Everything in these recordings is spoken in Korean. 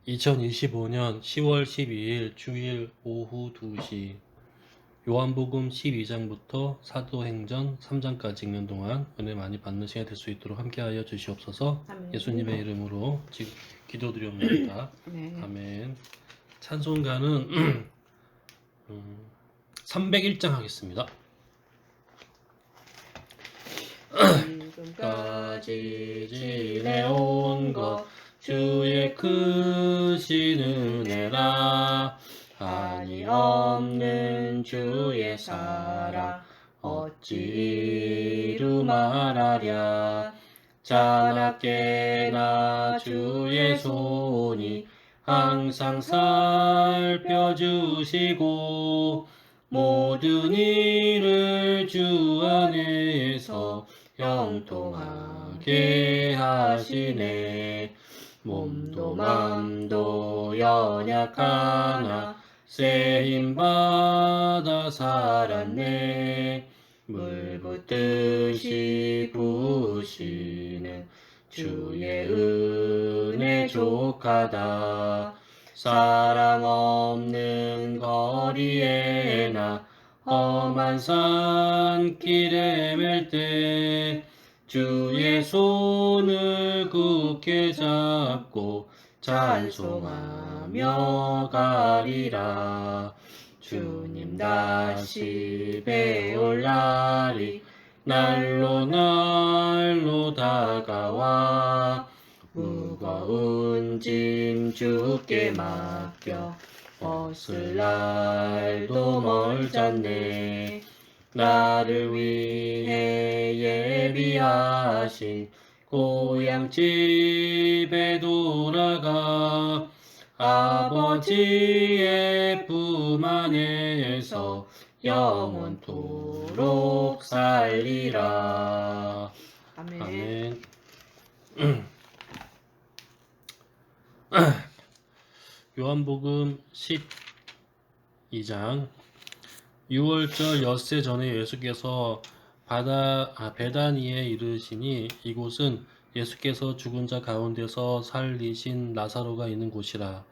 2025년 10월 12일 주일 오후 2시 요한복음 12장부터 사도행전 3장까지 읽는 동안 은혜 많이 받는 시간이 될 수 있도록 함께하여 주시옵소서. 아멘. 예수님의 이름으로 기도드리옵나이다. 네. 아멘. 찬송가는 301장 하겠습니다. 지금까지 지내온 것 주의 크신 은혜라. 한이 없는 주의 사랑 어찌 이루 말하랴. 자나깨나 주의 손이 항상 살펴주시고 모든 일을 주 안에서 형통하게 하시네. 몸도 맘도 연약하나 새 힘받아 살았네. 물 붓듯이 부으시는 주의 은혜 족하다. 사람 없는 거리에나 험한 산길에 맬 때 주의 손을 굳게 잡고 찬송하며 가리라. 주님 다시 배올 날이 날로 날로 다가와 무거운 짐 주께 맡겨 벗을 날도 멀잖네. 나를 위해 예비하신 고향 집에 돌아가 아버지의 품 안에서 영원토록 살리라. 아멘. 요한복음 12장 6월절 엿새 전에 예수께서 베다니에 이르시니 이곳은 예수께서 죽은 자 가운데서 살리신 나사로가 있는 곳이라.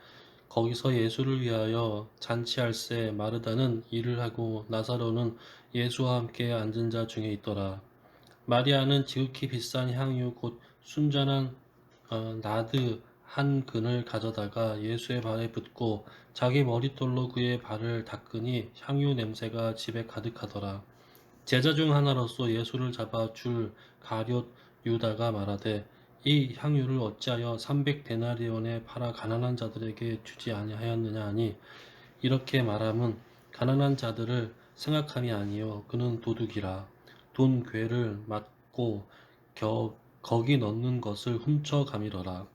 거기서 예수를 위하여 잔치할새 마르다는 일을 하고 나사로는 예수와 함께 앉은 자 중에 있더라. 마리아는 지극히 비싼 향유 곧 순전한 나드 한 근을 가져다가 예수의 발에 붓고 자기 머릿돌로 그의 발을 닦으니 향유 냄새가 집에 가득하더라. 제자 중 하나로서 예수를 잡아 줄 가룟 유다가 말하되 이 향유를 어찌하여 300데나리온에 팔아 가난한 자들에게 주지 아니하였느냐 하니 이렇게 말함은 가난한 자들을 생각함이 아니요 그는 도둑이라. 돈 괴를 맞고 거기 넣는 것을 훔쳐가미러라.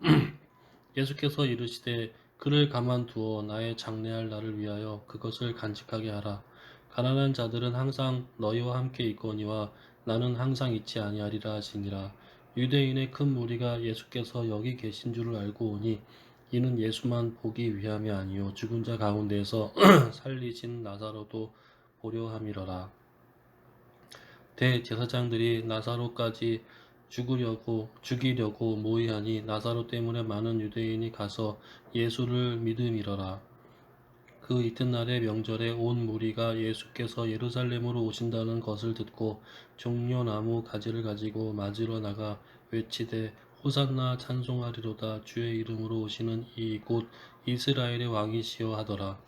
예수께서 이르시되 그를 가만두어 나의 장래할 날을 위하여 그것을 간직하게 하라. 가난한 자들은 항상 너희와 함께 있거니와 나는 항상 있지 아니하리라 하시니라. 유대인의 큰 무리가 예수께서 여기 계신 줄을 알고 오니 이는 예수만 보기 위함이 아니요 죽은 자 가운데서 살리신 나사로도 보려 함이러라. 대제사장들이 나사로까지 죽이려고 모의하니 나사로 때문에 많은 유대인이 가서 예수를 믿음이러라. 그 이튿날의 명절에 온 무리가 예수께서 예루살렘으로 오신다는 것을 듣고 종려나무 가지를 가지고 맞으러 나가 외치되 호산나 찬송하리로다. 주의 이름으로 오시는 이 곧 이스라엘의 왕이시여 하더라.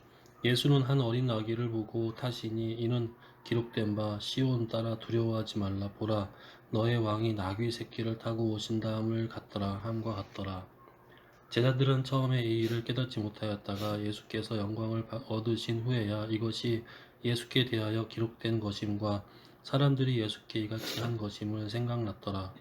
예수는 한 어린 아기를 보고 타시니 이는 기록된 바 시온 따라 두려워하지 말라. 보라 너의 왕이 나귀 새끼를 타고 오신다함을 같더라 함과 같더라. 제자들은 처음에 이 일을 깨닫지 못하였다가 예수께서 영광을 얻으신 후에야 이것이 예수께 대하여 기록된 것임과 사람들이 예수께 이같이 한 것임을 생각났더라.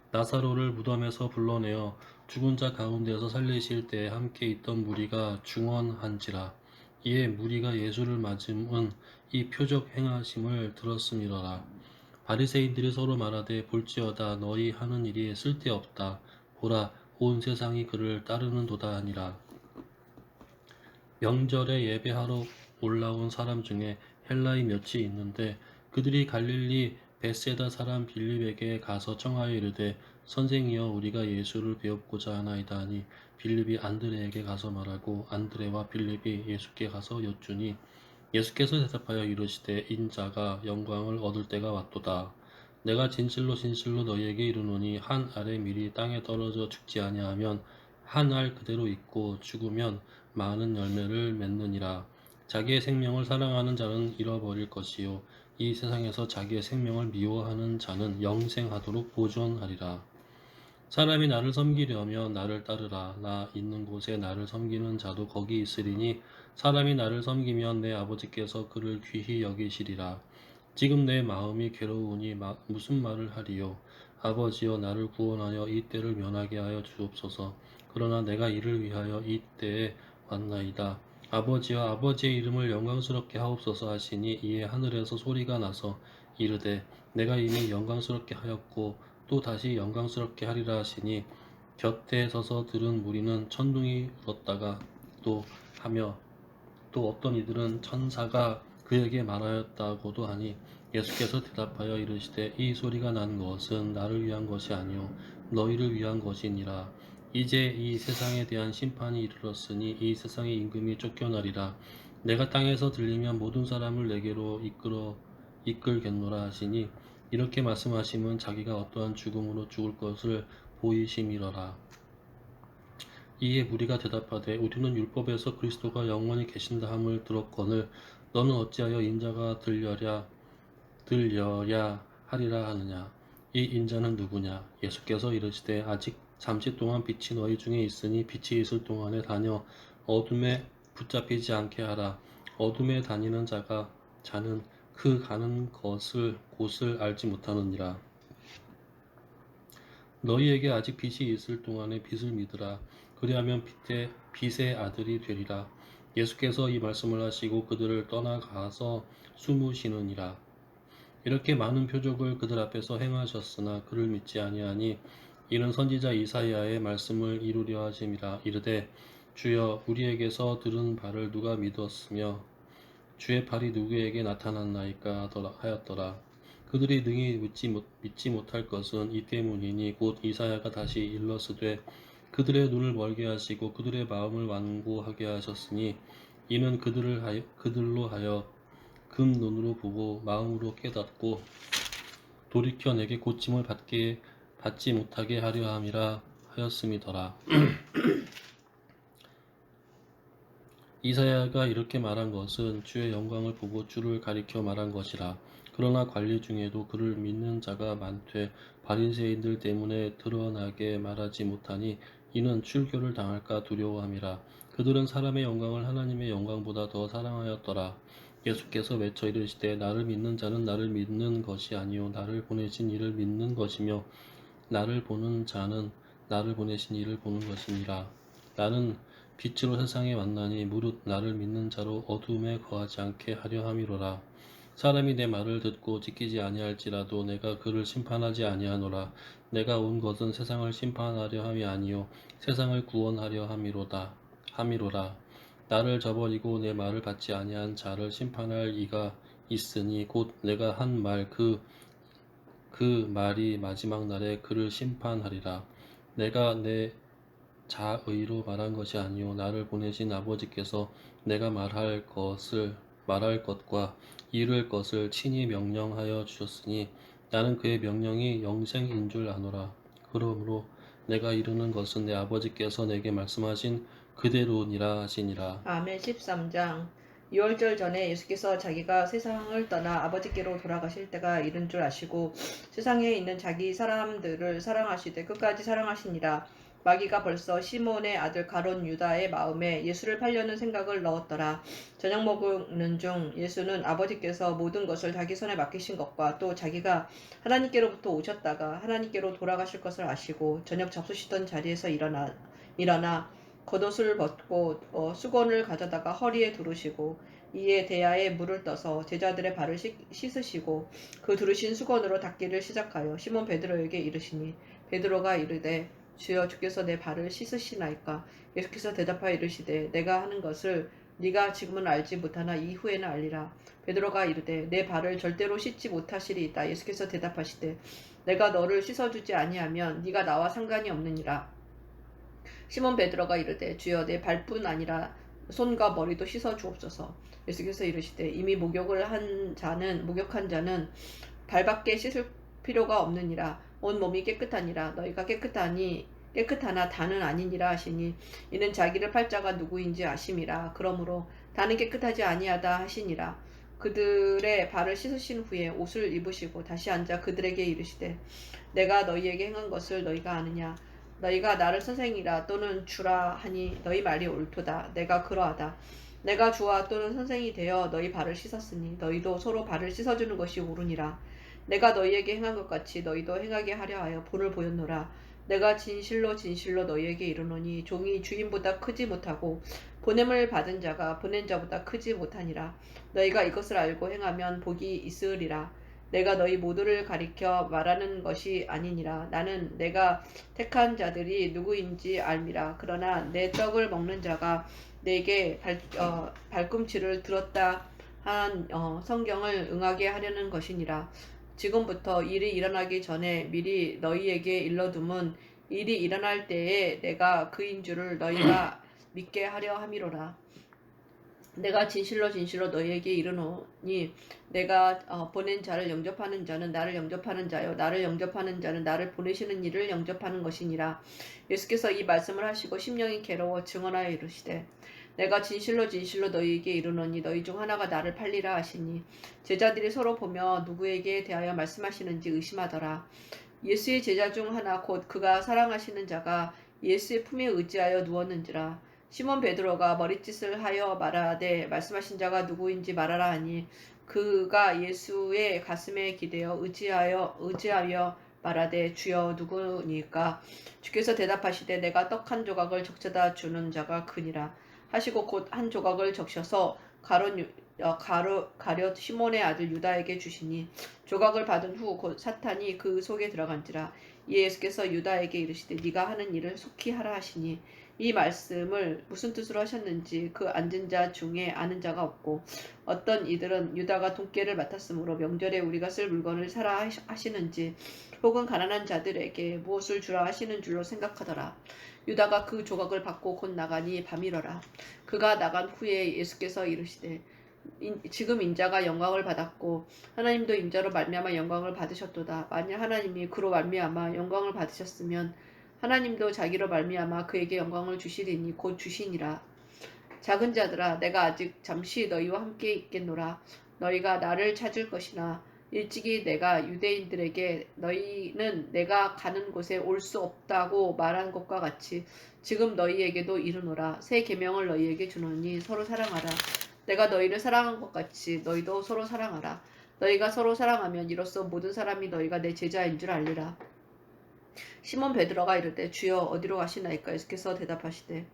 나사로를 무덤에서 불러내어 죽은 자 가운데서 살리실 때에 함께 있던 무리가 중언한지라. 이에 무리가 예수를 맞음은 이 표적 행하심을 들었음이러라. 바리새인들이 서로 말하되 볼지어다 너희 하는 일이 쓸데없다. 보라 온 세상이 그를 따르는도다 하니라. 명절에 예배하러 올라온 사람 중에 헬라인 몇이 있는데 그들이 갈릴리 벳세다 사람 빌립에게 가서 청하여 이르되 선생이여 우리가 예수를 배웁고자 하나이다 하니 빌립이 안드레에게 가서 말하고 안드레와 빌립이 예수께 가서 여쭈니 예수께서 대답하여 이르시되 인자가 영광을 얻을 때가 왔도다. 내가 진실로 진실로 너희에게 이르노니 한 알의 밀이 땅에 떨어져 죽지 아니하면 한 알 그대로 있고 죽으면 많은 열매를 맺느니라. 자기의 생명을 사랑하는 자는 잃어버릴 것이요 이 세상에서 자기의 생명을 미워하는 자는 영생하도록 보존하리라. 사람이 나를 섬기려면 나를 따르라. 나 있는 곳에 나를 섬기는 자도 거기 있으리니 사람이 나를 섬기면 내 아버지께서 그를 귀히 여기시리라. 지금 내 마음이 괴로우니 무슨 말을 하리요. 아버지여 나를 구원하여 이 때를 면하게 하여 주옵소서. 그러나 내가 이를 위하여 이 때에 왔나이다. 아버지여 아버지의 이름을 영광스럽게 하옵소서 하시니 이에 하늘에서 소리가 나서 이르되 내가 이미 영광스럽게 하였고 또 다시 영광스럽게 하리라 하시니 곁에 서서 들은 무리는 천둥이 울었다가 또 하며 또 어떤 이들은 천사가 그에게 말하였다고도 하니 예수께서 대답하여 이르시되 이 소리가 난 것은 나를 위한 것이 아니요 너희를 위한 것이니라. 이제 이 세상에 대한 심판이 이르렀으니 이 세상의 임금이 쫓겨나리라. 내가 땅에서 들리면 모든 사람을 내게로 이끌겠노라 하시니 이렇게 말씀하심은 자기가 어떠한 죽음으로 죽을 것을 보이심이러라. 이에 무리가 대답하되 우리는 율법에서 그리스도가 영원히 계신다 함을 들었거늘 너는 어찌하여 인자가 들려야 하리라 하느냐. 이 인자는 누구냐. 예수께서 이르시되 아직 잠시 동안 빛이 너희 중에 있으니 빛이 있을 동안에 다녀 어둠에 붙잡히지 않게 하라. 어둠에 다니는 자는 그 가는 곳을 알지 못하느니라. 너희에게 아직 빛이 있을 동안에 빛을 믿으라. 그리하면 빛의 아들이 되리라. 예수께서 이 말씀을 하시고 그들을 떠나가서 숨으시느니라. 이렇게 많은 표적을 그들 앞에서 행하셨으나 그를 믿지 아니하니 이는 선지자 이사야의 말씀을 이루려 하심이라. 이르되 주여 우리에게서 들은 바를 누가 믿었으며 주의 팔이 누구에게 나타났나이까 하였더라. 그들이 능히 믿지 못할 것은 이 때문이니 곧 이사야가 다시 일러스되 그들의 눈을 멀게 하시고 그들의 마음을 완고하게 하셨으니 이는 그들로 하여 금 눈으로 보고 마음으로 깨닫고 돌이켜 내게 고침을 받지 못하게 하려 함이라 하였음이더라. 이사야가 이렇게 말한 것은 주의 영광을 보고 주를 가리켜 말한 것이라. 그러나 관리 중에도 그를 믿는 자가 많되 바리새인들 때문에 드러나게 말하지 못하니 이는 출교를 당할까 두려워함이라. 그들은 사람의 영광을 하나님의 영광보다 더 사랑하였더라. 예수께서 외쳐 이르시되 나를 믿는 자는 나를 믿는 것이 아니요 나를 보내신 이를 믿는 것이며 나를 보는 자는 나를 보내신 이를 보는 것이니라. 나는 빛으로 세상에 왔나니 무릇 나를 믿는 자로 어둠에 거하지 않게 하려 함이로라. 사람이 내 말을 듣고 지키지 아니할지라도 내가 그를 심판하지 아니하노라. 내가 온 것은 세상을 심판하려 함이 아니요 세상을 구원하려 함이로라. 나를 저버리고 내 말을 받지 아니한 자를 심판할 이가 있으니 곧 내가 한 그 말이 마지막 날에 그를 심판하리라. 내가 내 자의로 말한 것이 아니요 나를 보내신 아버지께서 내가 말할 것과 이룰 것을 친히 명령하여 주셨으니 나는 그의 명령이 영생인 줄 아노라. 그러므로 내가 이루는 것은 내 아버지께서 내게 말씀하신 그대로니라 하시니라. 아멘. 13장. 6월절 전에 예수께서 자기가 세상을 떠나 아버지께로 돌아가실 때가 이른 줄 아시고 세상에 있는 자기 사람들을 사랑하시되 끝까지 사랑하시니라. 마귀가 벌써 시몬의 아들 가룟 유다의 마음에 예수를 팔려는 생각을 넣었더라. 저녁 먹는 중 예수는 아버지께서 모든 것을 자기 손에 맡기신 것과 또 자기가 하나님께로부터 오셨다가 하나님께로 돌아가실 것을 아시고 저녁 잡수시던 자리에서 일어나 겉옷을 벗고 수건을 가져다가 허리에 두르시고 이에 대야에 물을 떠서 제자들의 발을 씻으시고 그 두르신 수건으로 닦기를 시작하여 시몬 베드로에게 이르시니 베드로가 이르되 주여 주께서 내 발을 씻으시나이까. 예수께서 대답하여 이르시되 내가 하는 것을 네가 지금은 알지 못하나 이후에는 알리라. 베드로가 이르되 내 발을 절대로 씻지 못하시리이다. 예수께서 대답하시되 내가 너를 씻어주지 아니하면 네가 나와 상관이 없느니라. 시몬 베드로가 이르되 주여 내 발뿐 아니라 손과 머리도 씻어 주옵소서. 예수께서 이르시되 이미 목욕한 자는 발밖에 씻을 필요가 없느니라. 온 몸이 깨끗하니라. 너희가 깨끗하나 다는 아니니라 하시니 이는 자기를 팔 자가 누구인지 아심이라. 그러므로 다는 깨끗하지 아니하다 하시니라. 그들의 발을 씻으신 후에 옷을 입으시고 다시 앉아 그들에게 이르시되 내가 너희에게 행한 것을 너희가 아느냐. 너희가 나를 선생이라 또는 주라 하니 너희 말이 옳도다. 내가 그러하다. 내가 주와 또는 선생이 되어 너희 발을 씻었으니 너희도 서로 발을 씻어주는 것이 옳으니라. 내가 너희에게 행한 것 같이 너희도 행하게 하려 하여 본을 보였노라. 내가 진실로 너희에게 이르노니 종이 주인보다 크지 못하고 보냄을 받은 자가 보낸 자보다 크지 못하니라. 너희가 이것을 알고 행하면 복이 있으리라. 내가 너희 모두를 가리켜 말하는 것이 아니니라. 나는 내가 택한 자들이 누구인지 알미라. 그러나 내 떡을 먹는 자가 내게 발꿈치를 들었다 한 성경을 응하게 하려는 것이니라. 지금부터 일이 일어나기 전에 미리 너희에게 일러둠은 일이 일어날 때에 내가 그인 줄을 너희가 믿게 하려 함이로라. 내가 진실로 너희에게 이르노니 내가 보낸 자를 영접하는 자는 나를 영접하는 자요 나를 영접하는 자는 나를 보내시는 이를 영접하는 것이니라. 예수께서 이 말씀을 하시고 심령이 괴로워 증언하여 이르시되 내가 진실로 너희에게 이르노니 너희 중 하나가 나를 팔리라 하시니 제자들이 서로 보며 누구에게 대하여 말씀하시는지 의심하더라. 예수의 제자 중 하나 곧 그가 사랑하시는 자가 예수의 품에 의지하여 누웠는지라. 시몬 베드로가 머리짓을 하여 말하되 말씀하신 자가 누구인지 말하라 하니 그가 예수의 가슴에 기대어 의지하여 말하되 주여 누구니까. 주께서 대답하시되 내가 떡 한 조각을 적셔다 주는 자가 그니라 하시고 곧 한 조각을 적셔서 가룟 시몬의 아들 유다에게 주시니 조각을 받은 후 곧 사탄이 그 속에 들어간지라. 이에 예수께서 유다에게 이르시되 네가 하는 일을 속히 하라 하시니 이 말씀을 무슨 뜻으로 하셨는지 그 앉은 자 중에 아는 자가 없고 어떤 이들은 유다가 돈깨를 맡았으므로 명절에 우리가 쓸 물건을 사라 하시는지 혹은 가난한 자들에게 무엇을 주라 하시는 줄로 생각하더라. 유다가 그 조각을 받고 곧 나가니 밤이러라. 그가 나간 후에 예수께서 이르시되 지금 인자가 영광을 받았고 하나님도 인자로 말미암아 영광을 받으셨도다. 만일 하나님이 그로 말미암아 영광을 받으셨으면 하나님도 자기로 말미암아 그에게 영광을 주시리니 곧 주시니라. 작은 자들아 내가 아직 잠시 너희와 함께 있겠노라. 너희가 나를 찾을 것이나 일찍이 내가 유대인들에게 너희는 내가 가는 곳에 올 수 없다고 말한 것과 같이 지금 너희에게도 이르노라. 새 계명을 너희에게 주노니 서로 사랑하라. 내가 너희를 사랑한 것 같이 너희도 서로 사랑하라. 너희가 서로 사랑하면 이로써 모든 사람이 너희가 내 제자인 줄 알리라. 시몬 베드로가 이르되 주여 어디로 가시나이까. 예수께서 대답하시되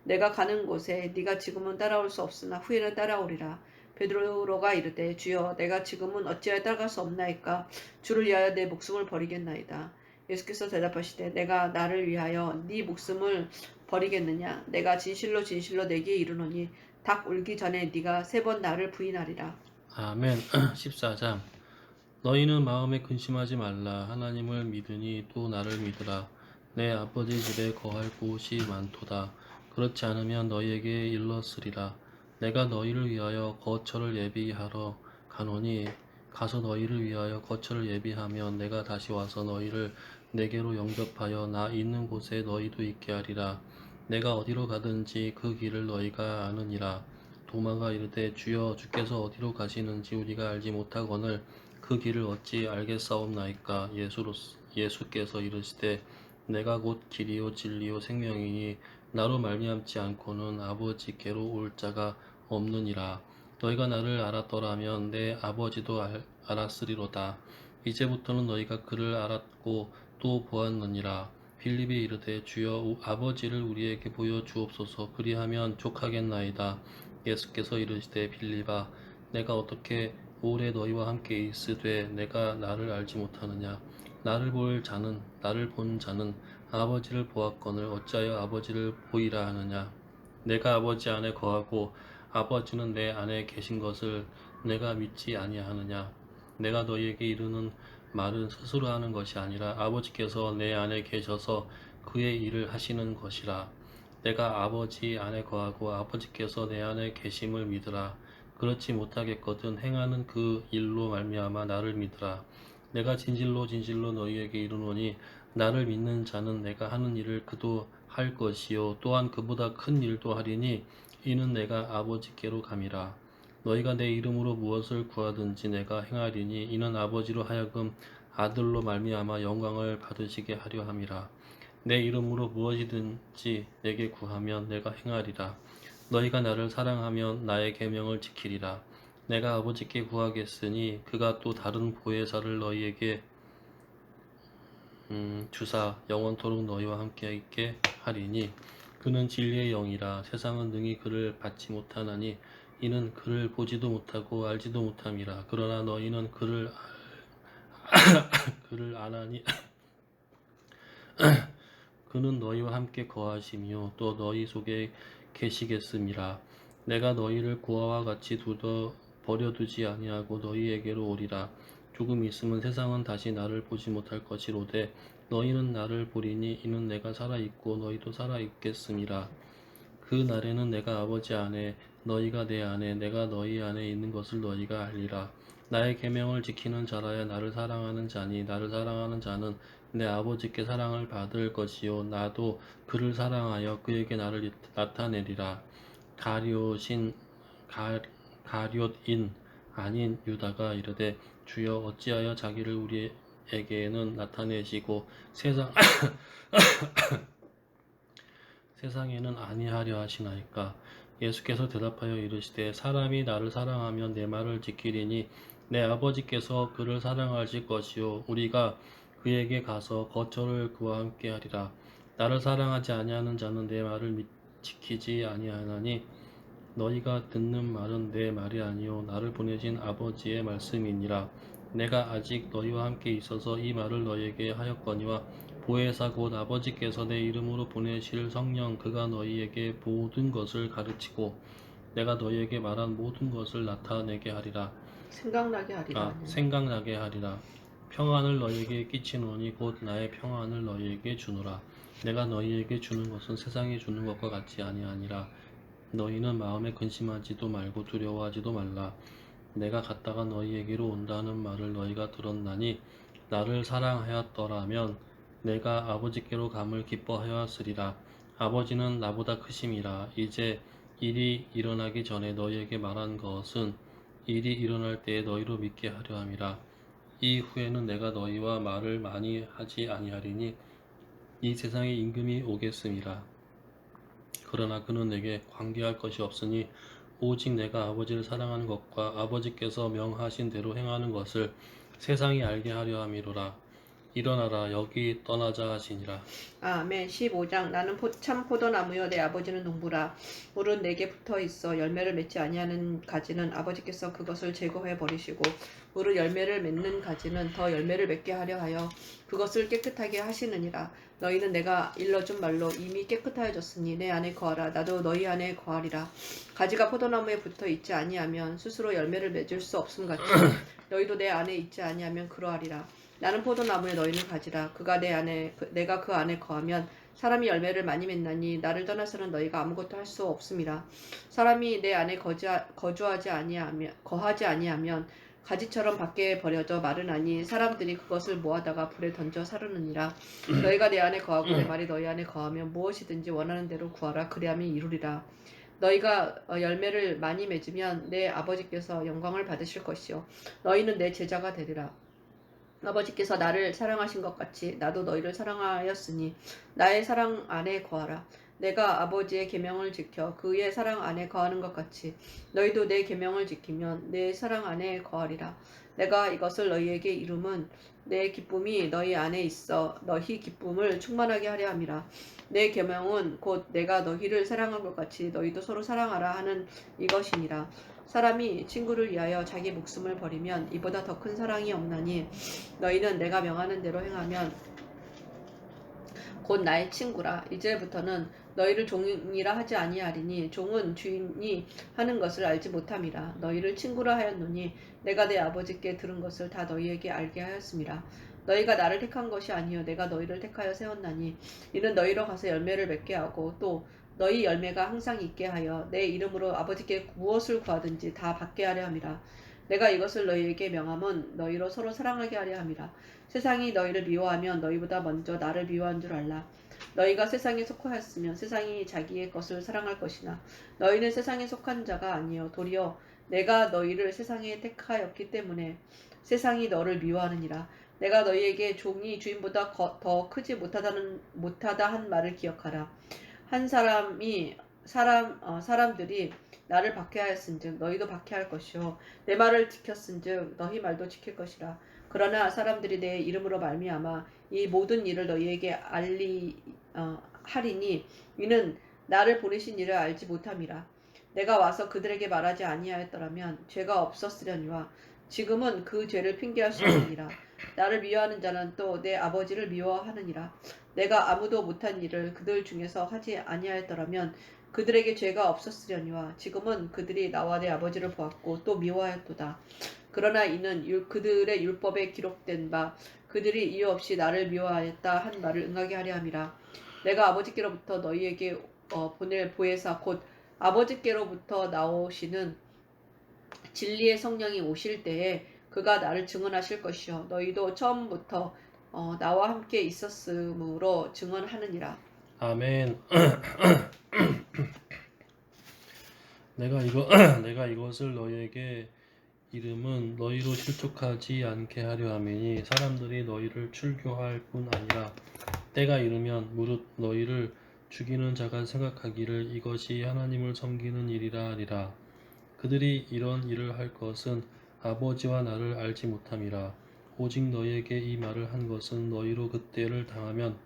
내가 가는 곳에 네가 지금은 따라올 수 없으나 후에는 따라오리라. 베드로가 이르되 주여 내가 지금은 어찌하여 따라갈 수 없나이까. 주를 위하여 내 목숨을 버리겠나이다. 예수께서 대답하시되 내가 나를 위하여 네 목숨을 버리겠느냐. 내가 진실로 내게 이르노니 닭 울기 전에 네가 3번 나를 부인하리라. 아멘. 14장. 너희는 마음에 근심하지 말라. 하나님을 믿으니 또 나를 믿으라. 내 아버지 집에 거할 곳이 많도다. 그렇지 않으면 너희에게 일렀으리라. 내가 너희를 위하여 거처를 예비하러 가노니 가서 너희를 위하여 거처를 예비하면 내가 다시 와서 너희를 내게로 영접하여 나 있는 곳에 너희도 있게 하리라. 내가 어디로 가든지 그 길을 너희가 아느니라. 도마가 이르되 주여 주께서 어디로 가시는지 우리가 알지 못하거늘 그 길을 어찌 알겠사옵나이까. 예수께서 이르시되 내가 곧 길이요 진리요 생명이니 나로 말미암지 않고는 아버지께로 올 자가 없느니라. 너희가 나를 알았더라면 내 아버지도 알았으리로다. 이제부터는 너희가 그를 알았고 또 보았느니라. 빌립이 이르되 주여 아버지를 우리에게 보여 주옵소서. 그리하면 족하겠나이다. 예수께서 이르시되 빌립아 내가 어떻게 오래 너희와 함께 있으되 내가 나를 알지 못하느냐. 나를 본 자는 아버지를 보았거늘 어찌하여 아버지를 보이라 하느냐. 내가 아버지 안에 거하고 아버지는 내 안에 계신 것을 내가 믿지 아니하느냐? 내가 너희에게 이르는 말은 스스로 하는 것이 아니라 아버지께서 내 안에 계셔서 그의 일을 하시는 것이라. 내가 아버지 안에 거하고 아버지께서 내 안에 계심을 믿으라. 그렇지 못하겠거든 행하는 그 일로 말미암아 나를 믿으라. 내가 진실로 진실로 너희에게 이르노니 나를 믿는 자는 내가 하는 일을 그도 할 것이요 또한 그보다 큰 일도 하리니 이는 내가 아버지께로 감이라. 너희가 내 이름으로 무엇을 구하든지 내가 행하리니 이는 아버지로 하여금 아들로 말미암아 영광을 받으시게 하려 함이라. 내 이름으로 무엇이든지 내게 구하면 내가 행하리라. 너희가 나를 사랑하면 나의 계명을 지키리라. 내가 아버지께 구하겠으니 그가 또 다른 보혜사를 너희에게 주사 영원토록 너희와 함께 있게 하리니 그는 진리의 영이라. 세상은 능히 그를 받지 못하나니 이는 그를 보지도 못하고 알지도 못함이라. 그러나 너희는 그를 아나니 그는 너희와 함께 거하시며 또 너희 속에 계시겠음이라. 내가 너희를 고아와 같이 버려두지 아니하고 너희에게로 오리라. 조금 있으면 세상은 다시 나를 보지 못할 것이로되 너희는 나를 보리니 이는 내가 살아있고 너희도 살아있겠음이라. 그 날에는 내가 아버지 안에 너희가 내 안에 내가 너희 안에 있는 것을 너희가 알리라. 나의 계명을 지키는 자라야 나를 사랑하는 자니 나를 사랑하는 자는 내 아버지께 사랑을 받을 것이요 나도 그를 사랑하여 그에게 나를 나타내리라. 가룟인 아닌 유다가 이르되 주여 어찌하여 자기를 우리에게는 나타내시고 세상에는 아니하려 하시나이까? 예수께서 대답하여 이르시되 사람이 나를 사랑하면 내 말을 지키리니 내 아버지께서 그를 사랑하실 것이요 우리가 그에게 가서 거처를 그와 함께 하리라. 나를 사랑하지 아니하는 자는 내 말을 지키지 아니하나니 너희가 듣는 말은 내 말이 아니요 나를 보내신 아버지의 말씀이니라. 내가 아직 너희와 함께 있어서 이 말을 너희에게 하였거니와 보혜사 곧 아버지께서 내 이름으로 보내실 성령 그가 너희에게 모든 것을 가르치고 내가 너희에게 말한 모든 것을 나타내게 하리라. 생각나게 하리라. 평안을 너희에게 끼치노니 곧 나의 평안을 너희에게 주노라. 내가 너희에게 주는 것은 세상이 주는 것과 같이 아니하니라. 너희는 마음에 근심하지도 말고 두려워하지도 말라. 내가 갔다가 너희에게로 온다는 말을 너희가 들었나니 나를 사랑하였더라면 내가 아버지께로 감을 기뻐하였으리라. 아버지는 나보다 크심이라. 이제 일이 일어나기 전에 너희에게 말한 것은 일이 일어날 때에 너희로 믿게 하려 함이라. 이후에는 내가 너희와 말을 많이 하지 아니하리니 이 세상에 임금이 오겠음이라. 그러나 그는 내게 관계할 것이 없으니 오직 내가 아버지를 사랑하는 것과 아버지께서 명하신 대로 행하는 것을 세상이 알게 하려 함이로라. 일어나라 여기 떠나자 하시니라. 아멘. 15장 나는 참 포도나무여 내 아버지는 농부라. 물은 내게 붙어 있어 열매를 맺지 아니하는 가지는 아버지께서 그것을 제거해 버리시고 물은 열매를 맺는 가지는 더 열매를 맺게 하려 하여 그것을 깨끗하게 하시느니라. 너희는 내가 일러준 말로 이미 깨끗하여졌으니 내 안에 거하라. 나도 너희 안에 거하리라. 가지가 포도나무에 붙어 있지 아니하면 스스로 열매를 맺을 수 없음 같이 너희도 내 안에 있지 아니하면 그러하리라. 나는 포도나무에 너희는 가지라. 내가 그 안에 거하면 사람이 열매를 많이 맺나니 나를 떠나서는 너희가 아무것도 할 수 없음이라. 사람이 내 안에 거하지 아니하면 가지처럼 밖에 버려져 마르나니 사람들이 그것을 모아다가 불에 던져 사르느니라. 너희가 내 안에 거하고 내 말이 너희 안에 거하면 무엇이든지 원하는 대로 구하라. 그리하면 이루리라. 너희가 열매를 많이 맺으면 내 아버지께서 영광을 받으실 것이요 너희는 내 제자가 되리라. 아버지께서 나를 사랑하신 것 같이 나도 너희를 사랑하였으니 나의 사랑 안에 거하라. 내가 아버지의 계명을 지켜 그의 사랑 안에 거하는 것 같이 너희도 내 계명을 지키면 내 사랑 안에 거하리라. 내가 이것을 너희에게 이름은 내 기쁨이 너희 안에 있어 너희 기쁨을 충만하게 하려 함이라. 내 계명은 곧 내가 너희를 사랑한 것 같이 너희도 서로 사랑하라 하는 이것이니라. 사람이 친구를 위하여 자기 목숨을 버리면 이보다 더 큰 사랑이 없나니 너희는 내가 명하는 대로 행하면 곧 나의 친구라. 이제부터는 너희를 종이라 하지 아니하리니 종은 주인이 하는 것을 알지 못함이라. 너희를 친구라 하였노니 내가 내 아버지께 들은 것을 다 너희에게 알게 하였음이라. 너희가 나를 택한 것이 아니요 내가 너희를 택하여 세웠나니 이는 너희로 가서 열매를 맺게 하고 또 너희 열매가 항상 있게 하여 내 이름으로 아버지께 무엇을 구하든지 다 받게 하려 함이라. 내가 이것을 너희에게 명함은 너희로 서로 사랑하게 하려 함이라. 세상이 너희를 미워하면 너희보다 먼저 나를 미워한 줄 알라. 너희가 세상에 속하였으면 세상이 자기의 것을 사랑할 것이나 너희는 세상에 속한 자가 아니요 도리어 내가 너희를 세상에 택하였기 때문에 세상이 너를 미워하느니라. 내가 너희에게 종이 주인보다 더 크지 못하다 한 말을 기억하라. 한 사람들이 나를 박해하였은즉 너희도 박해할 것이요 내 말을 지켰은즉 너희 말도 지킬 것이라. 그러나 사람들이 내 이름으로 말미암아 이 모든 일을 너희에게 하리니 이는 나를 보내신 이를 알지 못함이라. 내가 와서 그들에게 말하지 아니하였더라면 죄가 없었으려니와 지금은 그 죄를 핑계할 수 없느니라. 나를 미워하는 자는 또 내 아버지를 미워하느니라. 내가 아무도 못한 일을 그들 중에서 하지 아니하였더라면 그들에게 죄가 없었으려니와 지금은 그들이 나와 내 아버지를 보았고 또 미워하였도다. 그러나 이는 그들의 율법에 기록된 바 그들이 이유 없이 나를 미워하였다 한 말을 응하게 하려 함이라. 내가 아버지께로부터 너희에게 보낼 보혜사 곧 아버지께로부터 나오시는 진리의 성령이 오실 때에 그가 나를 증언하실 것이요 너희도 처음부터 나와 함께 있었으므로 증언하느니라. 아멘. 내가 이것을 너희에게 이름은 너희로 실족하지 않게 하려 함이니 사람들이 너희를 출교할 뿐 아니라 때가 이르면 무릇 너희를 죽이는 자가 생각하기를 이것이 하나님을 섬기는 일이라 하리라. 그들이 이런 일을 할 것은 아버지와 나를 알지 못함이라. 오직 너희에게 이 말을 한 것은 너희로 그때를 당하면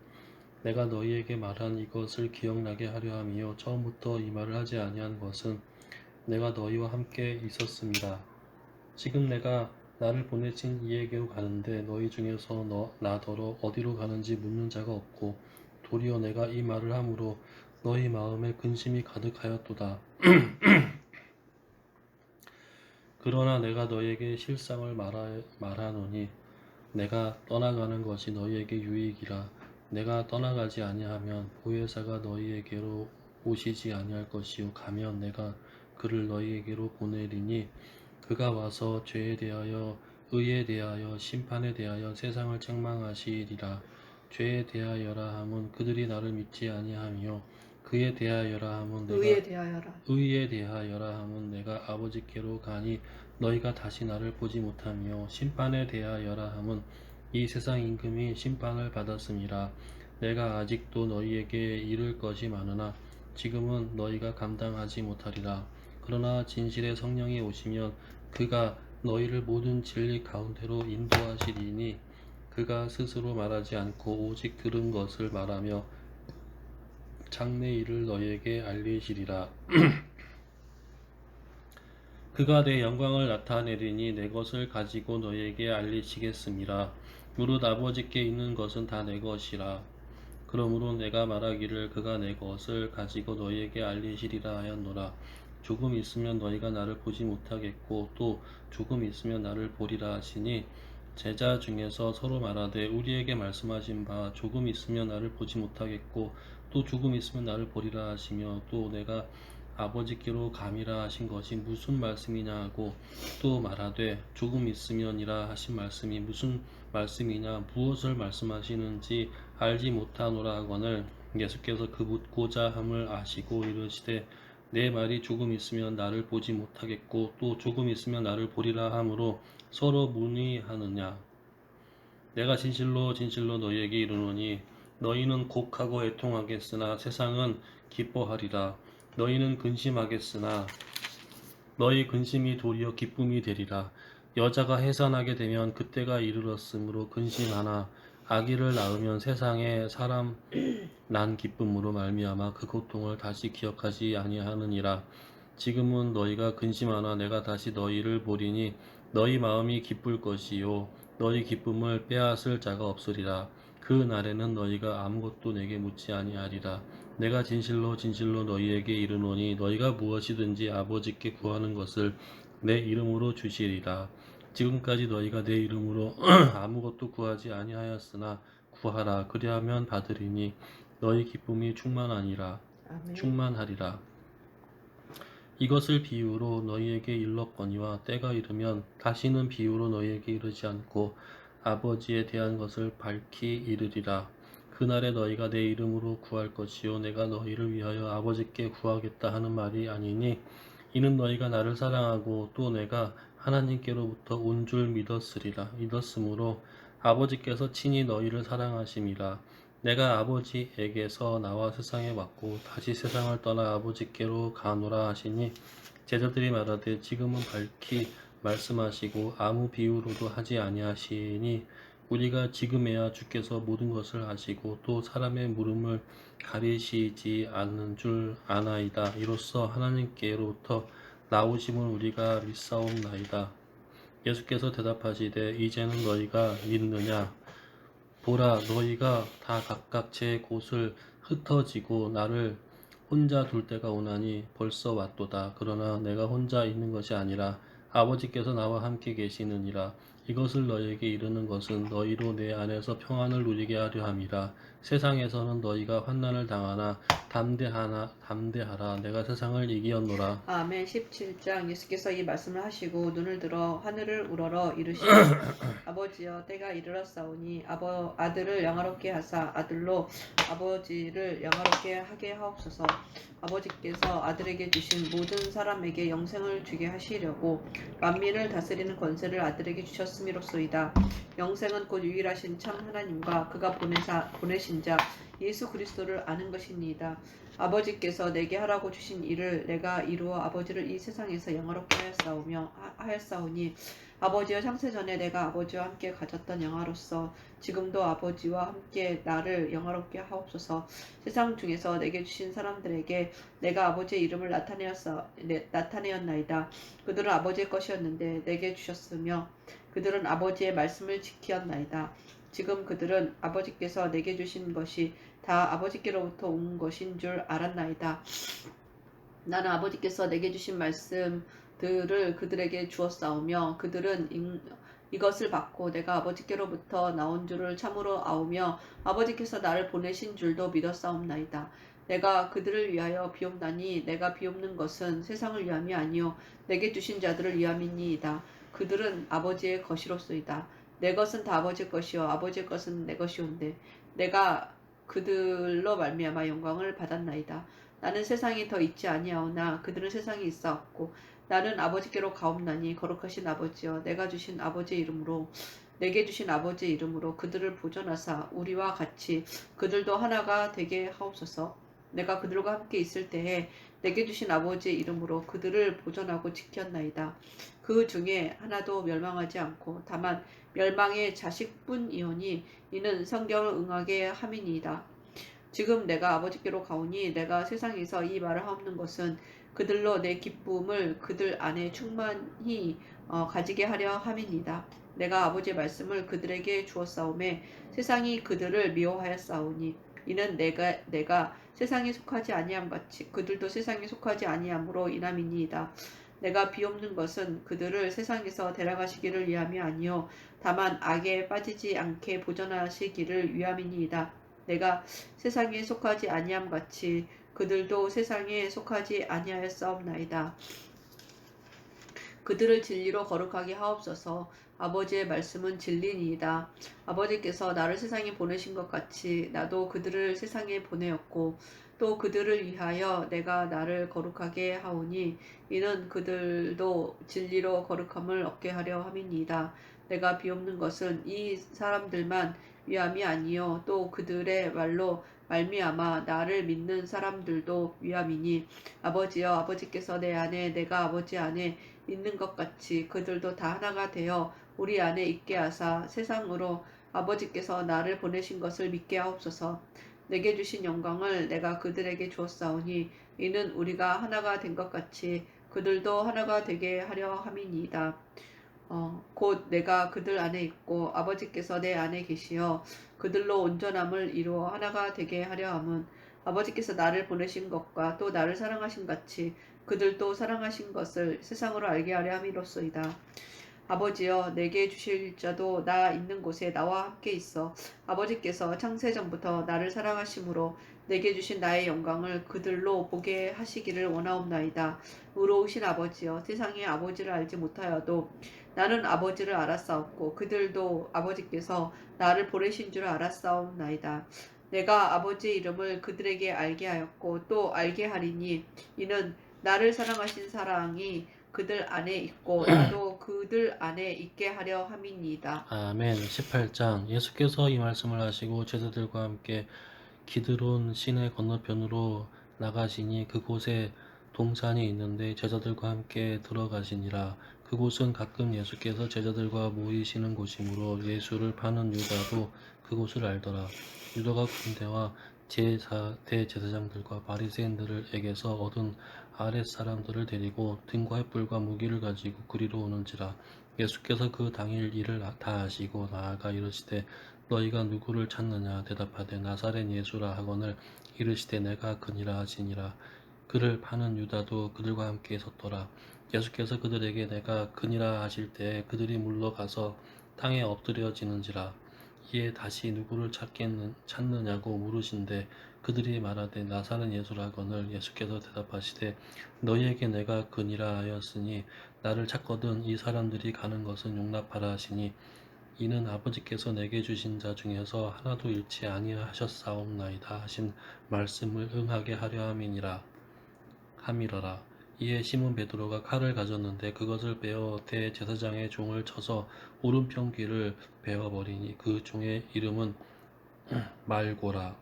내가 너희에게 말한 이것을 기억나게 하려 함이요 처음부터 이 말을 하지 아니한 것은 내가 너희와 함께 있었습니다. 지금 내가 나를 보내신 이에게로 가는데 너희 중에서 나더러 어디로 가는지 묻는 자가 없고 도리어 내가 이 말을 함으로 너희 마음에 근심이 가득하였도다. 그러나 내가 너희에게 실상을 말하노니 내가 떠나가는 것이 너희에게 유익이라. 내가 떠나가지 아니하면 보혜사가 너희에게로 오시지 아니할 것이요 가면 내가 그를 너희에게로 보내리니 그가 와서 죄에 대하여 의에 대하여 심판에 대하여 세상을 책망하시리라. 죄에 대하여라 함은 그들이 나를 믿지 아니하며 그에 대하여라 함은 의에 대하여라 함은 내가 아버지께로 가니 너희가 다시 나를 보지 못하며 심판에 대하여라 함은 이 세상 임금이 심판을 받았음이라. 내가 아직도 너희에게 이를 것이 많으나 지금은 너희가 감당하지 못하리라. 그러나 진실의 성령이 오시면 그가 너희를 모든 진리 가운데로 인도하시리니 그가 스스로 말하지 않고 오직 들은 것을 말하며 장래 일을 너희에게 알리시리라. 그가 내 영광을 나타내리니 내 것을 가지고 너희에게 알리시겠음이라. 무릇 아버지께 있는 것은 다 내 것이라. 그러므로 내가 말하기를 그가 내 것을 가지고 너희에게 알리시리라 하였노라. 조금 있으면 너희가 나를 보지 못하겠고 또 조금 있으면 나를 보리라 하시니 제자 중에서 서로 말하되 우리에게 말씀하신 바 조금 있으면 나를 보지 못하겠고 또 조금 있으면 나를 보리라 하시며 또 내가 아버지께로 감이라 하신 것이 무슨 말씀이냐 하고 또 말하되 조금 있으면이라 하신 말씀이 무슨 말씀이냐 무엇을 말씀하시는지 알지 못하노라 하거늘 예수께서 그 묻고자 함을 아시고 이르시되 내 말이 조금 있으면 나를 보지 못하겠고 또 조금 있으면 나를 보리라 하므로 서로 문의하느냐. 내가 진실로 진실로 너희에게 이르노니 너희는 곡하고 애통하겠으나 세상은 기뻐하리라. 너희는 근심하겠으나 너희 근심이 도리어 기쁨이 되리라. 여자가 해산하게 되면 그때가 이르렀으므로 근심하나 아기를 낳으면 세상에 사람 난 기쁨으로 말미암아 그 고통을 다시 기억하지 아니하느니라. 지금은 너희가 근심하나 내가 다시 너희를 보리니 너희 마음이 기쁠 것이요 너희 기쁨을 빼앗을 자가 없으리라. 그 날에는 너희가 아무것도 내게 묻지 아니하리라. 내가 진실로 진실로 너희에게 이르노니 너희가 무엇이든지 아버지께 구하는 것을 내 이름으로 주시리라. 지금까지 너희가 내 이름으로 아무것도 구하지 아니하였으나 구하라. 그리하면 받으리니 너희 기쁨이 아멘. 충만하리라. 이것을 비유로 너희에게 일렀거니와 때가 이르면 다시는 비유로 너희에게 이르지 않고 아버지에 대한 것을 밝히 이르리라. 그날에 너희가 내 이름으로 구할 것이요 내가 너희를 위하여 아버지께 구하겠다 하는 말이 아니니 이는 너희가 나를 사랑하고 또 내가 하나님께로부터 온 줄 믿었으므로 아버지께서 친히 너희를 사랑하심이라. 내가 아버지에게서 나와 세상에 왔고 다시 세상을 떠나 아버지께로 가노라 하시니 제자들이 말하되 지금은 밝히 말씀하시고 아무 비유로도 하지 아니하시니 우리가 지금에야 주께서 모든 것을 아시고 또 사람의 물음을 가리시지 않는 줄 아나이다. 이로써 하나님께로부터 나오심을 우리가 믿사옵나이다. 예수께서 대답하시되 이제는 너희가 믿느냐? 보라, 너희가 다 각각 제 곳을 흩어지고 나를 혼자 둘 때가 오나니 벌써 왔도다. 그러나 내가 혼자 있는 것이 아니라 아버지께서 나와 함께 계시느니라. 이것을 너희에게 이르는 것은 너희로 내 안에서 평안을 누리게 하려 함이라. 세상에서는 너희가 환난을 당하나 담대하라. 내가 세상을 이기었노라. 아멘. 17장 예수께서 이 말씀을 하시고 눈을 들어 하늘을 우러러 이르시되 아버지여 때가 이르렀사오니 아들을 영화롭게 하사 아들로 아버지를 영화롭게 하게 하옵소서. 아버지께서 아들에게 주신 모든 사람에게 영생을 주게 하시려고 만민을 다스리는 권세를 아들에게 주셨음이로소이다. 영생은 곧 유일하신 참 하나님과 그가 보내신 자 예수 그리스도를 아는 것이니이다. 아버지께서 내게 하라고 주신 일을 내가 이루어 아버지를 이 세상에서 영화롭게 하였사오니 아버지여 창세전에 내가 아버지와 함께 가졌던 영화로서 지금도 아버지와 함께 나를 영화롭게 하옵소서. 세상 중에서 내게 주신 사람들에게 내가 아버지의 이름을 나타내었나이다. 그들은 아버지의 것이었는데 내게 주셨으며 그들은 아버지의 말씀을 지키었나이다. 지금 그들은 아버지께서 내게 주신 것이 다 아버지께로부터 온 것인 줄 알았나이다. 나는 아버지께서 내게 주신 말씀들을 그들에게 주었사오며 그들은 이것을 받고 내가 아버지께로부터 나온 줄을 참으로 아오며 아버지께서 나를 보내신 줄도 믿었사옵나이다. 내가 그들을 위하여 비옵나니 내가 비옵는 것은 세상을 위함이 아니요 내게 주신 자들을 위함이니이다. 그들은 아버지의 것이로소이다. 내 것은 다 아버지의 것이요 아버지의 것은 내 것이온데 내가 그들로 말미암아 영광을 받았나이다. 나는 세상이 더 있지 아니하오나 그들은 세상에 있사옵고 나는 아버지께로 가옵나니 거룩하신 아버지여 내게 주신 아버지의 이름으로 그들을 보존하사 우리와 같이 그들도 하나가 되게 하옵소서. 내가 그들과 함께 있을 때에 내게 주신 아버지의 이름으로 그들을 보존하고 지켰나이다. 그 중에 하나도 멸망하지 않고 다만 멸망의 자식뿐이오니 이는 성경을 응하게 함이니이다. 지금 내가 아버지께로 가오니 내가 세상에서 이 말을 하옵는 것은 그들로 내 기쁨을 그들 안에 충만히 가지게 하려 함이니이다. 내가 아버지의 말씀을 그들에게 주었사오매 세상이 그들을 미워하였사오니 이는 내가 세상에 속하지 아니함 같이 그들도 세상에 속하지 아니함으로 인함이니이다. 내가 비옵는 것은 그들을 세상에서 데려가시기를 위함이 아니요 다만 악에 빠지지 않게 보존하시기를 위함이니이다. 내가 세상에 속하지 아니함 같이 그들도 세상에 속하지 아니하였사옵나이다. 그들을 진리로 거룩하게 하옵소서. 아버지의 말씀은 진리니이다. 아버지께서 나를 세상에 보내신 것 같이 나도 그들을 세상에 보내었고 또 그들을 위하여 내가 나를 거룩하게 하오니 이는 그들도 진리로 거룩함을 얻게 하려 함이니이다. 내가 비옵는 것은 이 사람들만 위함이 아니요 또 그들의 말로 말미암아 나를 믿는 사람들도 위함이니 아버지여 아버지께서 내 안에 내가 아버지 안에 있는 것 같이 그들도 다 하나가 되어 우리 안에 있게 하사 세상으로 아버지께서 나를 보내신 것을 믿게 하옵소서. 내게 주신 영광을 내가 그들에게 주었사오니 이는 우리가 하나가 된 것 같이 그들도 하나가 되게 하려 함이니이다. 곧 내가 그들 안에 있고 아버지께서 내 안에 계시어 그들로 온전함을 이루어 하나가 되게 하려 함은 아버지께서 나를 보내신 것과 또 나를 사랑하신 같이 그들도 사랑하신 것을 세상으로 알게 하려 함이로소이다. 아버지여 내게 주실 자도 나 있는 곳에 나와 함께 있어 아버지께서 창세 전부터 나를 사랑하심으로 내게 주신 나의 영광을 그들로 보게 하시기를 원하옵나이다. 의로우신 아버지여 세상에 아버지를 알지 못하여도 나는 아버지를 알았사옵고 그들도 아버지께서 나를 보내신 줄 알았사옵나이다. 내가 아버지의 이름을 그들에게 알게 하였고 또 알게 하리니 이는 나를 사랑하신 사랑이 그들 안에 있고 나도 그들 안에 있게 하려 함이니이다. 아멘. 18장 예수께서 이 말씀을 하시고 제자들과 함께 기드론 시내 건너편으로 나가시니 그곳에 동산이 있는데 제자들과 함께 들어가시니라. 그곳은 가끔 예수께서 제자들과 모이시는 곳이므로 예수를 파는 유다도 그곳을 알더라. 유다가 군대와 대제사장들과 바리새인들에게서 얻은 아랫사람들을 데리고 등과 횃불과 무기를 가지고 그리로 오는지라. 예수께서 그 당일 일을 다 아시고 나아가 이르시되 너희가 누구를 찾느냐 대답하되 나사렛 예수라 하거늘 이르시되 내가 그니라 하시니라. 그를 파는 유다도 그들과 함께 섰더라. 예수께서 그들에게 내가 그니라 하실 때에 그들이 물러가서 땅에 엎드려지는지라. 이에 다시 누구를 찾느냐고 물으신데 그들이 말하되 나사렛 예수라 하거늘 예수께서 대답하시되 너희에게 내가 그니라 하였으니 나를 찾거든 이 사람들이 가는 것은 용납하라 하시니 이는 아버지께서 내게 주신 자 중에서 하나도 잃지 아니하셨사옵나이다 하신 말씀을 응하게 하려 함이러라. 이에 시몬 베드로가 칼을 가졌는데 그것을 베어 대제사장의 종을 쳐서 오른편 귀를 베어버리니 그 종의 이름은 말고라.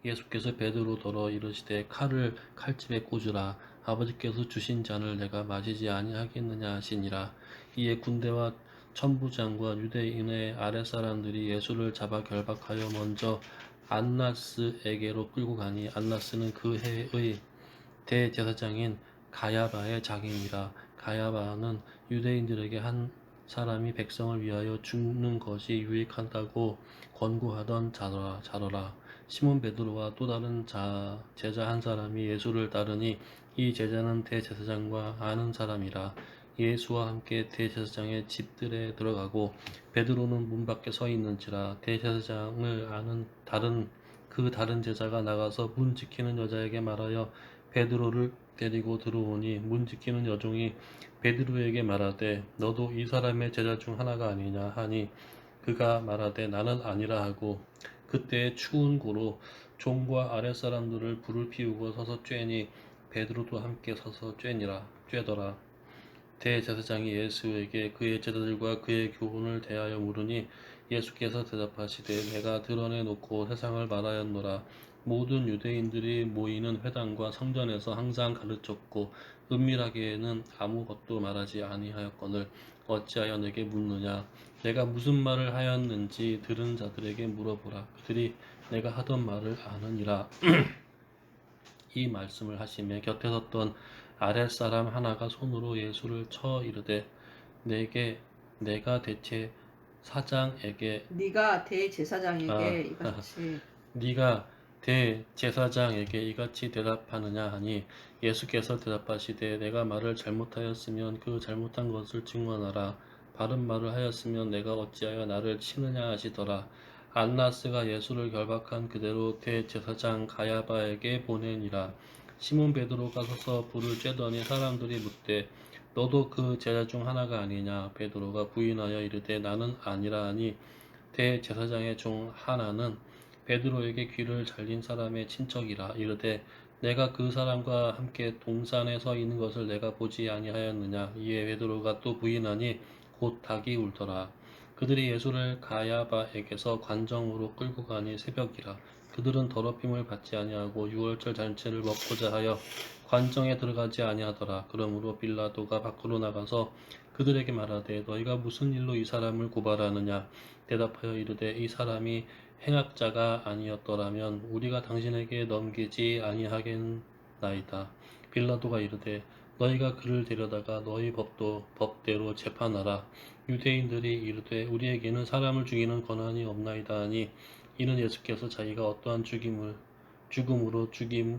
예수께서 베드로더러 이르시되 칼을 칼집에 꽂으라. 아버지께서 주신 잔을 내가 마시지 아니하겠느냐 하시니라. 이에 군대와 천부장과 유대인의 아랫사람들이 예수를 잡아 결박하여 먼저 안나스에게로 끌고 가니 안나스는 그 해의 대제사장인 가야바의 장인이라. 가야바는 유대인들에게 한 사람이 백성을 위하여 죽는 것이 유익하다고 권고하던 자더라. 시몬 베드로와 또 다른 제자 한 사람이 예수를 따르니 이 제자는 대제사장과 아는 사람이라. 예수와 함께 대제사장의 집들에 들어가고 베드로는 문 밖에 서 있는지라. 대제사장을 아는 다른 제자가 나가서 문 지키는 여자에게 말하여 베드로를 데리고 들어오니 문 지키는 여종이 베드로에게 말하되 너도 이 사람의 제자 중 하나가 아니냐 하니 그가 말하되 나는 아니라 하고 그때 추운 고로 종과 아랫사람들을 불을 피우고 서서 쬐니 베드로도 함께 서서 쬐더라. 대제사장이 예수에게 그의 제자들과 그의 교훈을 대하여 물으니 예수께서 대답하시되 내가 드러내놓고 세상을 말하였노라. 모든 유대인들이 모이는 회당과 성전에서 항상 가르쳤고 은밀하게는 아무것도 말하지 아니하였거늘 어찌하여 내게 묻느냐. 내가 무슨 말을 하였는지 들은 자들에게 물어보라. 그들이 내가 하던 말을 아느니라. 이 말씀을 하시매 곁에 섰던 아랫사람 하나가 손으로 예수를 쳐 이르되 내가 대체 사장에게 네가 대제사장에게 아, 이같이 네가 대제사장에게 이같이 대답하느냐 하니 예수께서 대답하시되 내가 말을 잘못하였으면 그 잘못한 것을 증언하라. 바른 말을 하였으면 내가 어찌하여 나를 치느냐 하시더라. 안나스가 예수를 결박한 그대로 대제사장 가야바에게 보내니라. 시몬 베드로가 서서 불을 쬐더니 사람들이 묻되 너도 그 제자 중 하나가 아니냐. 베드로가 부인하여 이르되 나는 아니라 하니 대제사장의 종 하나는 베드로에게 귀를 잘린 사람의 친척이라. 이르되 내가 그 사람과 함께 동산에 서 있는 것을 내가 보지 아니하였느냐. 이에 베드로가 또 부인하니 곧 닭이 울더라. 그들이 예수를 가야바에게서 관정으로 끌고 가니 새벽이라. 그들은 더럽힘을 받지 아니하고 유월절 잔치를 먹고자 하여 관정에 들어가지 아니하더라. 그러므로 빌라도가 밖으로 나가서 그들에게 말하되 너희가 무슨 일로 이 사람을 고발하느냐. 대답하여 이르되 이 사람이 행악자가 아니었더라면 우리가 당신에게 넘기지 아니하겠나이다. 빌라도가 이르되 너희가 그를 데려다가 너희 법대로 재판하라. 유대인들이 이르되 우리에게는 사람을 죽이는 권한이 없나이다 하니 이는 예수께서 자기가 어떠한 죽음으로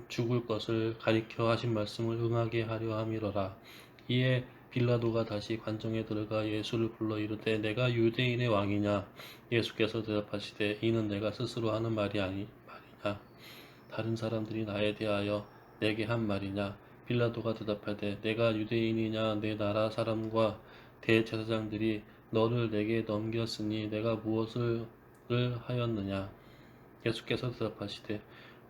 죽을 것을 가리켜 하신 말씀을 응하게 하려 함이러라. 이에 빌라도가 다시 관정에 들어가 예수를 불러 이르되 내가 유대인의 왕이냐? 예수께서 대답하시되 이는 내가 스스로 하는 말이냐? 다른 사람들이 나에 대하여 내게 한 말이냐? 빌라도가 대답하되 내가 유대인이냐? 내 나라 사람과 대제사장들이 너를 내게 넘겼으니 내가 무엇을 하였느냐? 예수께서 대답하시되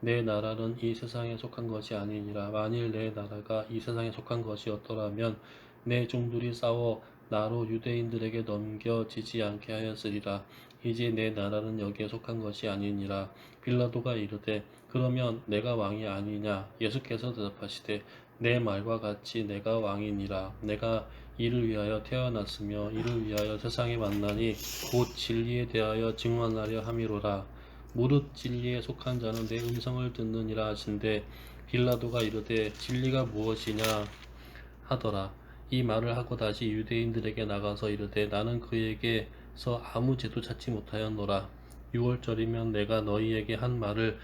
내 나라는 이 세상에 속한 것이 아니니라. 만일 내 나라가 이 세상에 속한 것이었더라면 내 종들이 싸워 나로 유대인들에게 넘겨지지 않게 하였으리라. 이제 내 나라는 여기에 속한 것이 아니니라. 빌라도가 이르되 그러면 내가 왕이 아니냐? 예수께서 대답하시되 내 말과 같이 내가 왕이니라. 내가 이를 위하여 태어났으며 이를 위하여 세상에 만나니 곧 진리에 대하여 증언하려 함이로라. 무릇 진리에 속한 자는 내 음성을 듣느니라 하신대 빌라도가 이르되 진리가 무엇이냐 하더라. 이 말을 하고 다시 유대인들에게 나가서 이르되 나는 그에게서 아무 죄도 찾지 못하였노라. 6월절이면 내가 너희에게 한 말을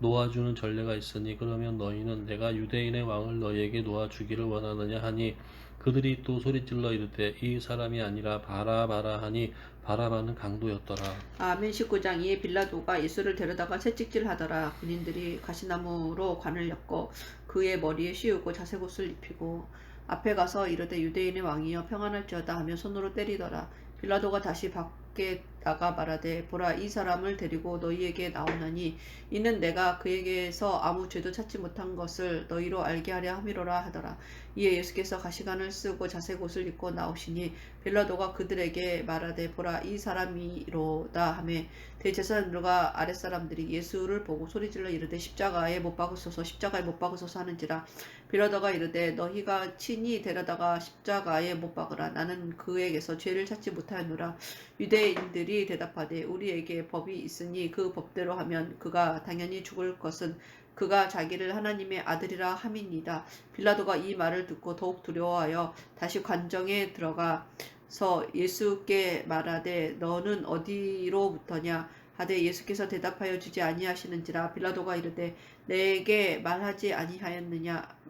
놓아주는 전례가 있으니 그러면 너희는 내가 유대인의 왕을 너희에게 놓아주기를 원하느냐 하니 그들이 또 소리질러 이르되 이 사람이 아니라 바라바라 하니 바라바는 강도였더라. 아멘. 19장. 이에 빌라도가 예수를 데려다가 채찍질 하더라. 군인들이 가시나무로 관을 엮고 그의 머리에 씌우고 자색옷을 입히고 앞에 가서 이르되 유대인의 왕이여 평안할지어다 하며 손으로 때리더라. 빌라도가 다시 밖에 나가 말하되 보라 이 사람을 데리고 너희에게 나오나니 이는 내가 그에게서 아무 죄도 찾지 못한 것을 너희로 알게 하려 함이로라 하더라. 이에 예수께서 가시관을 쓰고 자색옷을 입고 나오시니 빌라도가 그들에게 말하되 보라 이 사람이로다 하매 대제사장들과 아랫사람들이 예수를 보고 소리질러 이르되 십자가에 못 박으소서 십자가에 못 박으소서 하는지라. 빌라도가 이르되 너희가 친히 데려다가 십자가에 못 박으라. 나는 그에게서 죄를 찾지 못하였노라. 유대인들이 대답하되 우리에게 법이 있으니 그 법대로 하면 그가 당연히 죽을 것은 그가 자기를 하나님의 아들이라 함이니이다. 빌라도가 이 말을 듣고 더욱 두려워하여 다시 관정에 들어가서 예수께 말하되 너는 어디로부터냐 하되 예수께서 대답하여 주지 아니하시는지라. 빌라도가 이르되 내게 말하지 아니하였느냐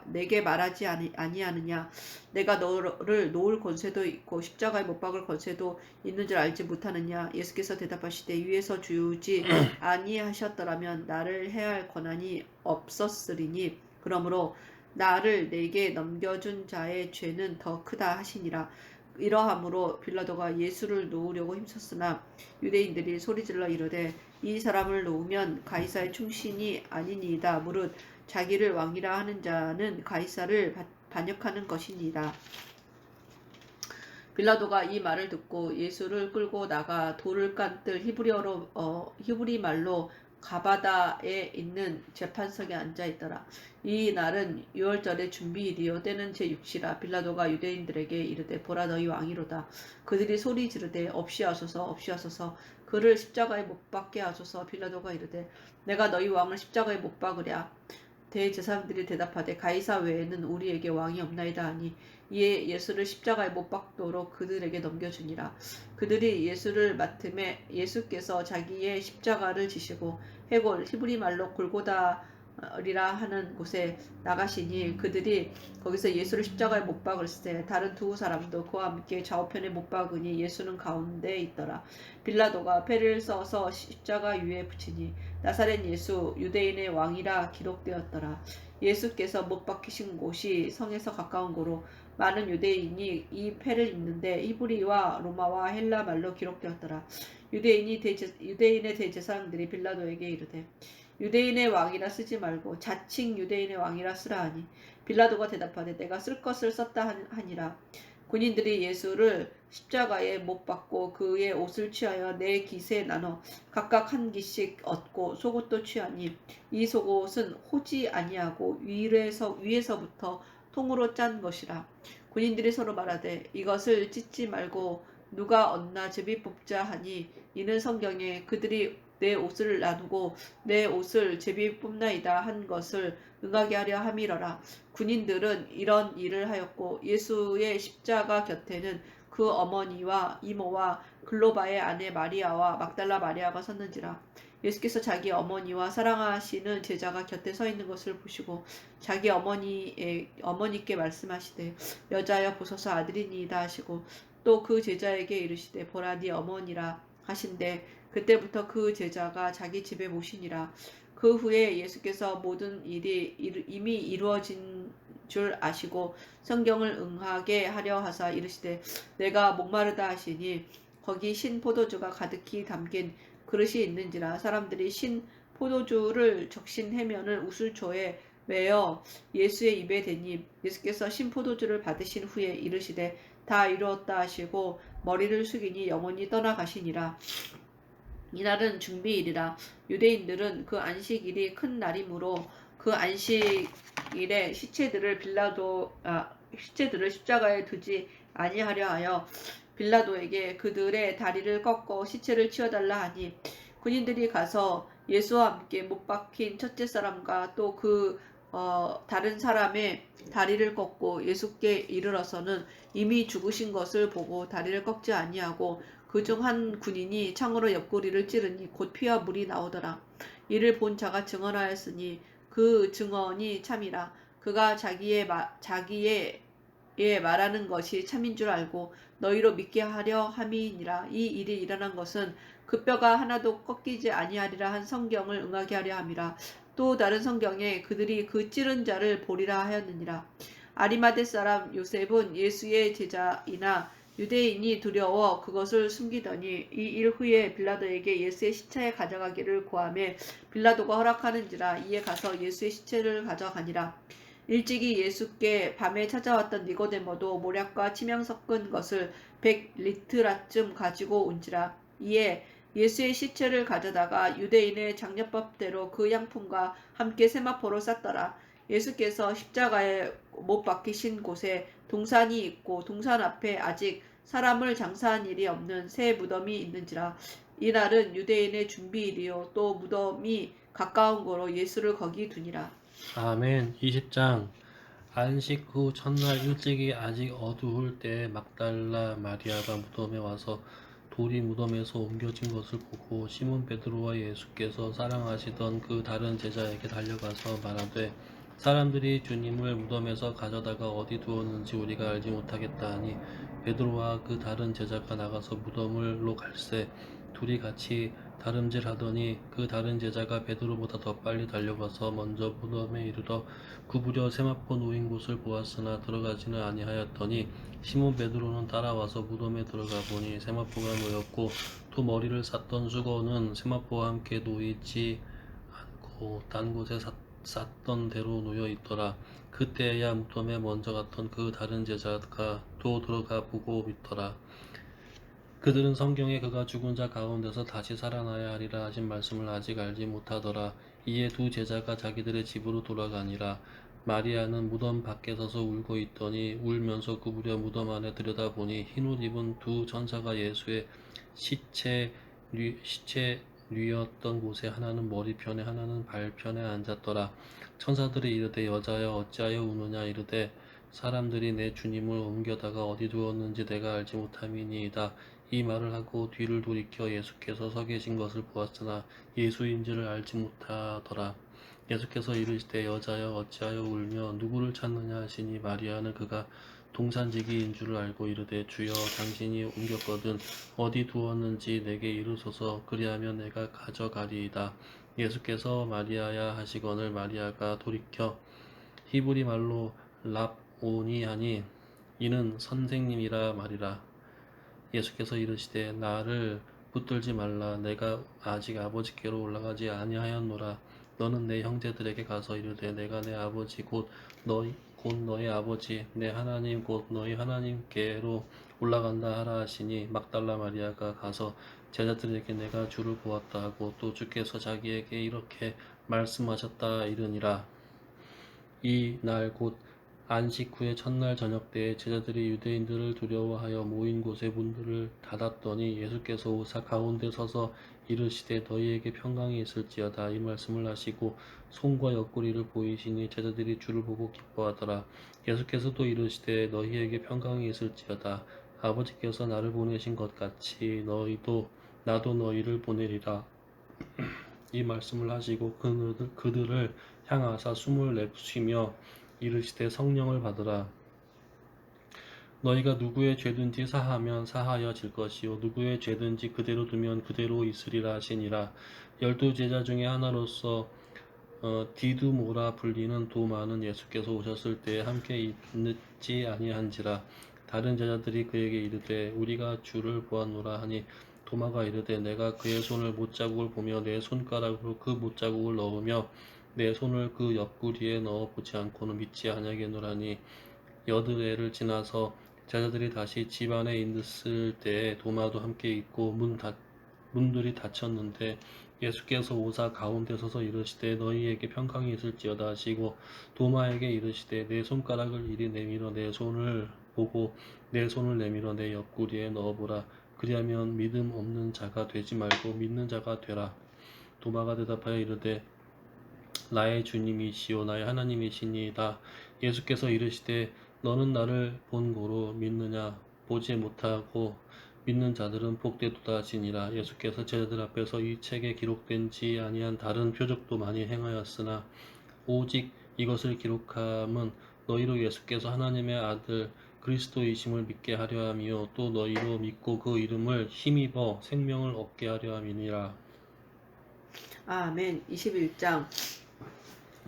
내게 말하지 아니하느냐 내가 너를 놓을 권세도 있고 십자가에 못 박을 권세도 있는 줄 알지 못하느냐. 예수께서 대답하시되 위에서 주지 아니하셨더라면 나를 해할 권한이 없었으리니 그러므로 나를 내게 넘겨준 자의 죄는 더 크다 하시니라. 이러함으로 빌라도가 예수를 놓으려고 힘썼으나 유대인들이 소리질러 이르되 이 사람을 놓으면 가이사의 충신이 아니니이다. 무릇 자기를 왕이라 하는 자는 가이사를 반역하는 것이니이다. 빌라도가 이 말을 듣고 예수를 끌고 나가 돌을 깐뜰 히브리 말로 가바다에 있는 재판석에 앉아 있더라. 이 날은 6월절의 준비일이요 때는 제6시라. 빌라도가 유대인들에게 이르되 보라 너희 왕이로다. 그들이 소리 지르되 없이하소서 그를 십자가에 못 박게 하소서. 빌라도가 이르되 내가 너희 왕을 십자가에 못 박으랴. 대제사장들이 대답하되 가이사 외에는 우리에게 왕이 없나이다 하니 이에 예수를 십자가에 못 박도록 그들에게 넘겨주니라. 그들이 예수를 맡음에 예수께서 자기의 십자가를 지시고 해골 히브리 말로 골고다리라 하는 곳에 나가시니 그들이 거기서 예수를 십자가에 못 박을세. 다른 두 사람도 그와 함께 좌우편에 못 박으니 예수는 가운데에 있더라. 빌라도가 패를 써서 십자가 위에 붙이니 나사렛 예수 유대인의 왕이라 기록되었더라. 예수께서 못 박히신 곳이 성에서 가까운 고로 많은 유대인이 이 패를 입는데 히브리와 로마와 헬라 말로 기록되었더라. 유대인의 대제사장들이 빌라도에게 이르되 유대인의 왕이라 쓰지 말고 자칭 유대인의 왕이라 쓰라 하니 빌라도가 대답하되 내가 쓸 것을 썼다 하니라. 군인들이 예수를 십자가에 못 박고 그의 옷을 취하여 네 깃에 나눠 각각 한 깃씩 얻고 속옷도 취하니 이 속옷은 호지 아니하고 위에서부터 통으로 짠 것이라. 군인들이 서로 말하되 이것을 찢지 말고 누가 얻나 제비 뽑자 하니 이는 성경에 그들이 내 옷을 나누고 내 옷을 제비 뽑나이다 한 것을 응하게 하려 함이러라. 군인들은 이런 일을 하였고 예수의 십자가 곁에는 그 어머니와 이모와 글로바의 아내 마리아와 막달라 마리아가 섰는지라. 예수께서 자기 어머니와 사랑하시는 제자가 곁에 서 있는 것을 보시고 자기 어머니께 말씀하시되 여자여 보소서 아들이니이다 하시고 또 그 제자에게 이르시되 보라 네 어머니라 하신대 그때부터 그 제자가 자기 집에 모시니라. 그 후에 예수께서 모든 일이 이미 이루어진 줄 아시고 성경을 응하게 하려 하사 이르시되 내가 목마르다 하시니 거기 신 포도주가 가득히 담긴 그릇이 있는지라. 사람들이 신 포도주를 적신 해면을 우슬초에 매어 예수의 입에 대니 예수께서 신 포도주를 받으신 후에 이르시되 다 이루었다 하시고 머리를 숙이니 영원히 떠나가시니라. 이날은 준비일이라. 유대인들은 그 안식일이 큰 날이므로 그 안식일에 시체들을 십자가에 두지 아니하려 하여 빌라도에게 그들의 다리를 꺾어 시체를 치워달라 하니 군인들이 가서 예수와 함께 못 박힌 첫째 사람과 또 다른 사람의 다리를 꺾고 예수께 이르러서는 이미 죽으신 것을 보고 다리를 꺾지 아니하고 그중 한 군인이 창으로 옆구리를 찌르니 곧 피와 물이 나오더라. 이를 본 자가 증언하였으니 그 증언이 참이라. 그가 자기의 말하는 것이 참인 줄 알고 너희로 믿게 하려 함이니라. 이 일이 일어난 것은 그 뼈가 하나도 꺾이지 아니하리라 한 성경을 응하게 하려 함이라. 또 다른 성경에 그들이 그 찌른 자를 보리라 하였느니라. 아리마대 사람 요셉은 예수의 제자이나 유대인이 두려워 그것을 숨기더니 이 일 후에 빌라도에게 예수의 시체에 가져가기를 고하매 빌라도가 허락하는지라. 이에 가서 예수의 시체를 가져가니라. 일찍이 예수께 밤에 찾아왔던 니고데모도 모략과 치명 섞은 것을 100리트라쯤 가지고 온지라. 이에 예수의 시체를 가져다가 유대인의 장려법대로 그 양품과 함께 세마포로 쌌더라. 예수께서 십자가에 못 박히신 곳에 동산이 있고 동산 앞에 아직 사람을 장사한 일이 없는 새 무덤이 있는지라. 이날은 유대인의 준비일이요 또 무덤이 가까운 거로 예수를 거기 두니라. 아멘. 20장. 안식 후 첫날 일찍이 아직 어두울 때 막달라 마리아가 무덤에 와서 돌이 무덤에서 옮겨진 것을 보고 시몬 베드로와 예수께서 사랑하시던 그 다른 제자에게 달려가서 말하되 사람들이 주님을 무덤에서 가져다가 어디 두었는지 우리가 알지 못하겠다 하니 베드로와 그 다른 제자가 나가서 무덤을로 갈새 둘이 같이 다름질하더니 그 다른 제자가 베드로보다 더 빨리 달려가서 먼저 무덤에 이르러 구부려 세마포 놓인 곳을 보았으나 들어가지는 아니하였더니 시몬 베드로는 따라와서 무덤에 들어가 보니 세마포가 놓였고 또 머리를 쌌던 수건은 세마포와 함께 놓이지 않고 딴 곳에 쌌던 대로 놓여 있더라. 그때야 무덤에 먼저 갔던 그 다른 제자가 또 들어가 보고 믿더라. 그들은 성경에 그가 죽은 자 가운데서 다시 살아나야 하리라 하신 말씀을 아직 알지 못하더라. 이에 두 제자가 자기들의 집으로 돌아가니라. 마리아는 무덤 밖에 서서 울고 있더니 울면서 구부려 무덤 안에 들여다보니 흰옷 입은 두 천사가 예수의 시체 뉘었던 곳에 하나는 머리편에 하나는 발편에 앉았더라. 천사들이 이르되 여자여 어찌하여 우느냐 이르되 사람들이 내 주님을 옮겨다가 어디 두었는지 내가 알지 못함이니이다. 이 말을 하고 뒤를 돌이켜 예수께서 서 계신 것을 보았으나 예수인지를 알지 못하더라. 예수께서 이르시되 여자여 어찌하여 울며 누구를 찾느냐 하시니 마리아는 그가 동산지기인 줄을 알고 이르되 주여 당신이 옮겼거든 어디 두었는지 내게 이르소서 그리하면 내가 가져가리이다. 예수께서 마리아야 하시거늘 마리아가 돌이켜 히브리 말로 랍오니 하니 이는 선생님이라 말이라. 예수께서 이르시되 나를 붙들지 말라. 내가 아직 아버지께로 올라가지 아니하였노라. 너는 내 형제들에게 가서 이르되 내가 내 아버지 곧 너희 아버지 내 하나님 곧 너희 하나님께로 올라간다 하라 하시니 막달라 마리아가 가서 제자들에게 내가 주를 보았다 하고 또 주께서 자기에게 이렇게 말씀하셨다 이르니라. 이 날 곧 안식 후의 첫날 저녁 때에 제자들이 유대인들을 두려워하여 모인 곳의 문들을 닫았더니 예수께서 오사 가운데 서서 이르시되 너희에게 평강이 있을지어다. 이 말씀을 하시고 손과 옆구리를 보이시니 제자들이 주를 보고 기뻐하더라. 예수께서 또 이르시되 너희에게 평강이 있을지어다. 아버지께서 나를 보내신 것 같이 나도 너희를 보내리라. 이 말씀을 하시고 그들을 향하사 숨을 내쉬며 이르시되 성령을 받으라. 너희가 누구의 죄든지 사하면 사하여질 것이요 누구의 죄든지 그대로 두면 그대로 있으리라 하시니라. 12제자 중에 하나로서 디두모라 불리는 도마는 예수께서 오셨을 때에 함께 있지 아니한지라. 다른 제자들이 그에게 이르되 우리가 주를 보았노라 하니 도마가 이르되 내가 그의 손을 못자국을 보며 내 손가락으로 그 못자국을 넣으며 내 손을 그 옆구리에 넣어 보지 않고는 믿지 아니하겠노라니. 여드레를 지나서 제자들이 다시 집 안에 있을 때에 도마도 함께 있고 문들이 닫혔는데 예수께서 오사 가운데 서서 이르시되 너희에게 평강이 있을지어다 하시고 도마에게 이르시되 내 손가락을 이리 내밀어 내 손을 보고 내 손을 내밀어 내 옆구리에 넣어보라. 그리하면 믿음 없는 자가 되지 말고 믿는 자가 되라. 도마가 대답하여 이르되 나의 주님이시요 나의 하나님이시니이다. 예수께서 이르시되 너는 나를 본 고로 믿느냐. 보지 못하고 믿는 자들은 복되도다 하시니라. 예수께서 제자들 앞에서 이 책에 기록된지 아니한 다른 표적도 많이 행하였으나 오직 이것을 기록함은 너희로 예수께서 하나님의 아들 그리스도이심을 믿게 하려 함이요 또 너희로 믿고 그 이름을 힘입어 생명을 얻게 하려 함이니라. 아멘. 21장.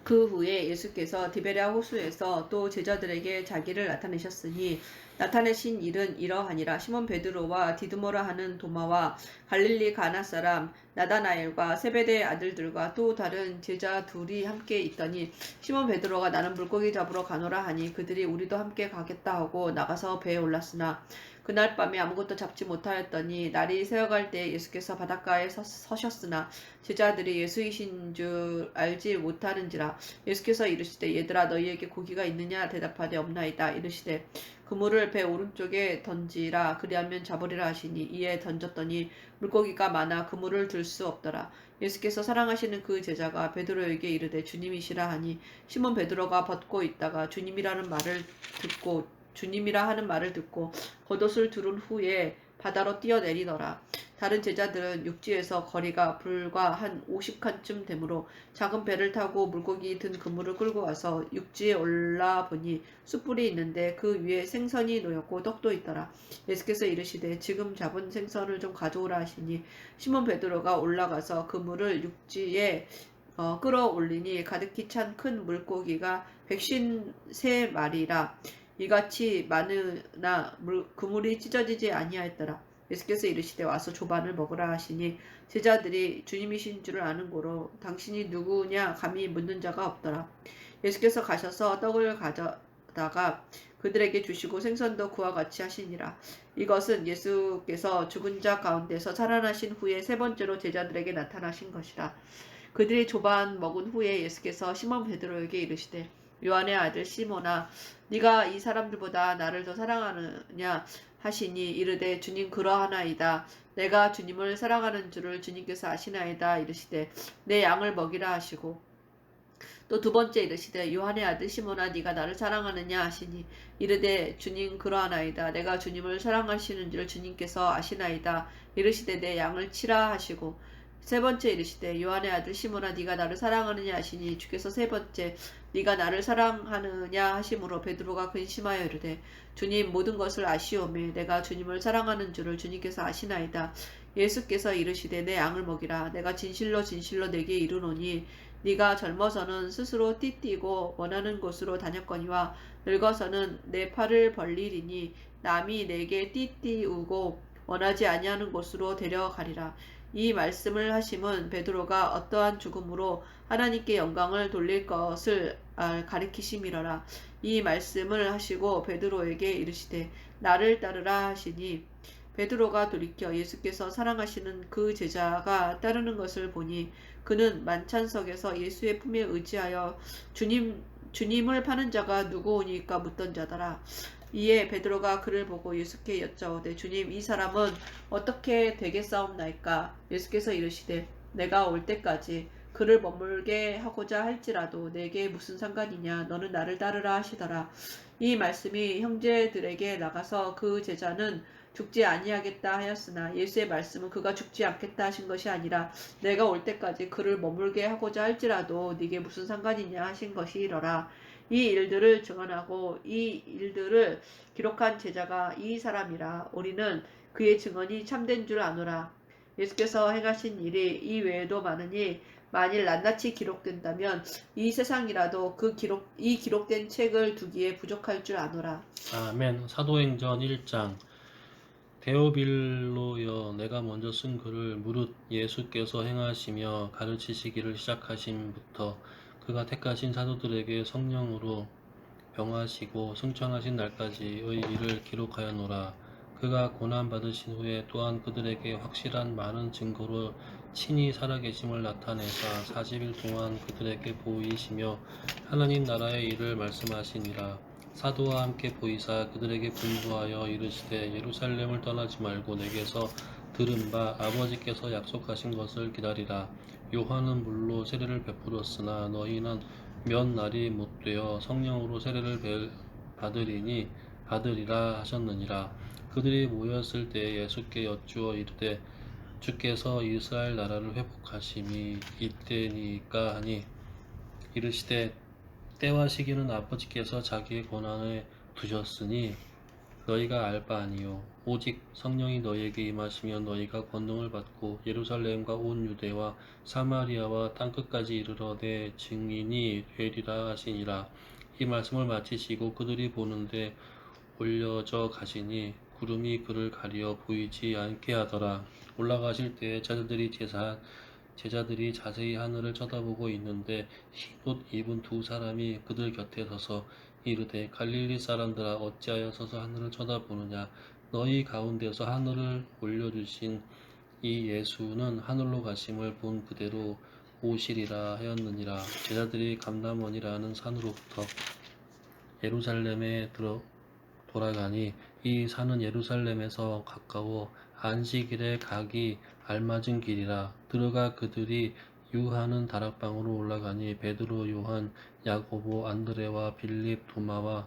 그 후에 예수께서 디베랴 호수에서 또 제자들에게 자기를 나타내셨으니 나타내신 일은 이러하니라. 시몬 베드로와 디두모라 하는 도마와 갈릴리 가나 사람 나다나엘과 세베대의 아들들과 또 다른 제자 둘이 함께 있더니 시몬 베드로가 나는 물고기 잡으러 가노라 하니 그들이 우리도 함께 가겠다 하고 나가서 배에 올랐으나 그날 밤에 아무것도 잡지 못하였더니 날이 새어갈 때 예수께서 바닷가에 서셨으나 제자들이 예수이신 줄 알지 못하는지라. 예수께서 이르시되 얘들아 너희에게 고기가 있느냐 대답하되 없나이다. 이르시되 그물을 배 오른쪽에 던지라. 그리하면 잡으리라 하시니 이에 던졌더니 물고기가 많아 그물을 들 수 없더라. 예수께서 사랑하시는 그 제자가 베드로에게 이르되 주님이시라 하니 시몬 베드로가 벗고 있다가 주님이라 하는 말을 듣고 겉옷을 두른 후에 바다로 뛰어내리더라. 다른 제자들은 육지에서 거리가 불과 한 50칸쯤 되므로 작은 배를 타고 물고기 든 그물을 끌고 와서 육지에 올라보니 숯불이 있는데 그 위에 생선이 놓였고 떡도 있더라. 예수께서 이르시되 지금 잡은 생선을 좀 가져오라 하시니 시몬 베드로가 올라가서 그물을 육지에 끌어올리니 가득히 찬 큰 물고기가 153마리라. 이같이 많으나 그물이 찢어지지 아니하였더라. 예수께서 이르시되 와서 조반을 먹으라 하시니 제자들이 주님이신 줄을 아는 고로 당신이 누구냐 감히 묻는 자가 없더라. 예수께서 가셔서 떡을 가져다가 그들에게 주시고 생선도 그와 같이 하시니라. 이것은 예수께서 죽은 자 가운데서 살아나신 후에 세 번째로 제자들에게 나타나신 것이라. 그들이 조반 먹은 후에 예수께서 시몬 베드로에게 이르시되 요한의 아들 시몬아 네가 이 사람들보다 나를 더 사랑하느냐 하시니 이르되 주님 그러하나이다. 내가 주님을 사랑하는 줄을 주님께서 아시나이다. 이르시되 내 양을 먹이라 하시고 또 두 번째 이르시되 요한의 아들 시몬아 네가 나를 사랑하느냐 하시니 이르되 주님 그러하나이다. 내가 주님을 사랑하시는 줄을 주님께서 아시나이다. 이르시되 내 양을 치라 하시고 세 번째 이르시되 요한의 아들 시몬아 네가 나를 사랑하느냐 하시니 주께서 세 번째 네가 나를 사랑하느냐 하심으로 베드로가 근심하여 이르되 주님 모든 것을 아시오매 내가 주님을 사랑하는 줄을 주님께서 아시나이다. 예수께서 이르시되 내 양을 먹이라. 내가 진실로 진실로 내게 이르노니 네가 젊어서는 스스로 띠띠고 원하는 곳으로 다녔거니와 늙어서는 내 팔을 벌리리니 남이 내게 띠띠우고 원하지 아니하는 곳으로 데려가리라. 이 말씀을 하심은 베드로가 어떠한 죽음으로 하나님께 영광을 돌릴 것을 가리키심이러라. 이 말씀을 하시고 베드로에게 이르시되 나를 따르라 하시니 베드로가 돌이켜 예수께서 사랑하시는 그 제자가 따르는 것을 보니 그는 만찬석에서 예수의 품에 의지하여 주님을 파는 자가 누구오니까 묻던 자더라. 이에 베드로가 그를 보고 예수께 여짜오되 주님 이 사람은 어떻게 되겠사옵나이까? 예수께서 이르시되 내가 올 때까지 그를 머물게 하고자 할지라도 내게 무슨 상관이냐? 너는 나를 따르라 하시더라. 이 말씀이 형제들에게 나가서 그 제자는 죽지 아니하겠다 하였으나 예수의 말씀은 그가 죽지 않겠다 하신 것이 아니라 내가 올 때까지 그를 머물게 하고자 할지라도 네게 무슨 상관이냐 하신 것이러라. 이 일들을 증언하고 이 일들을 기록한 제자가 이 사람이라. 우리는 그의 증언이 참된 줄 아노라. 예수께서 행하신 일이 이 외에도 많으니 만일 낱낱이 기록된다면 이 세상이라도 이 기록된 책을 두기에 부족할 줄 아노라. 아멘. 사도행전 1장. 데오빌로여, 내가 먼저 쓴 글을 무릇 예수께서 행하시며 가르치시기를 시작하심부터 그가 택하신 사도들에게 성령으로 병하시고 승천하신 날까지의 일을 기록하였노라. 그가 고난 받으신 후에 또한 그들에게 확실한 많은 증거로 친히 살아계심을 나타내사 40일 동안 그들에게 보이시며 하나님 나라의 일을 말씀하시니라. 사도와 함께 보이사 그들에게 분부하여 이르시되 예루살렘을 떠나지 말고 내게서 들은 바 아버지께서 약속하신 것을 기다리라. 요한은 물로 세례를 베풀었으나 너희는 몇 날이 못되어 성령으로 세례를 받으리라 하셨느니라. 그들이 모였을 때 예수께 여쭈어 이르되 주께서 이스라엘 나라를 회복하심이 이때니까 하니 이르시되 때와 시기는 아버지께서 자기의 권한에 두셨으니 너희가 알 바 아니요 오직 성령이 너희에게 임하시면 너희가 권능을 받고 예루살렘과 온 유대와 사마리아와 땅끝까지 이르러 내 증인이 되리라 하시니라. 이 말씀을 마치시고 그들이 보는데 올려져 가시니 구름이 그를 가리어 보이지 않게 하더라. 올라가실 때에 제자들이 자세히 하늘을 쳐다보고 있는데 흰 옷 입은 두 사람이 그들 곁에 서서 이르되 갈릴리 사람들아 어찌하여 서서 하늘을 쳐다보느냐? 너희 가운데서 하늘을 올려주신 이 예수는 하늘로 가심을 본 그대로 오시리라 하였느니라. 제자들이 감람원이라는 산으로부터 예루살렘에 돌아가니 이 산은 예루살렘에서 가까워 안식일에 가기 알맞은 길이라. 들어가 그들이 유하는 다락방으로 올라가니 베드로, 요한, 야고보, 안드레와 빌립, 도마와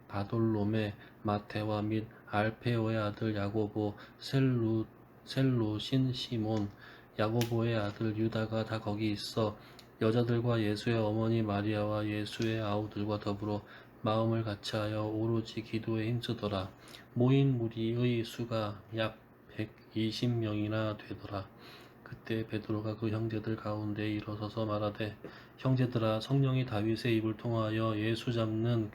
바돌로메, 마테와 및 알페오의 아들 야고보, 셀롯인 시몬, 야고보의 아들 유다가 다 거기 있어 여자들과 예수의 어머니 마리아와 예수의 아우들과 더불어 마음을 같이하여 오로지 기도에 힘쓰더라. 모인 무리의 수가 약 120명이나 되더라. 그때 베드로가 그 형제들 가운데 일어서서 말하되 형제들아 성령이 다윗의 입을 통하여 예수 잡는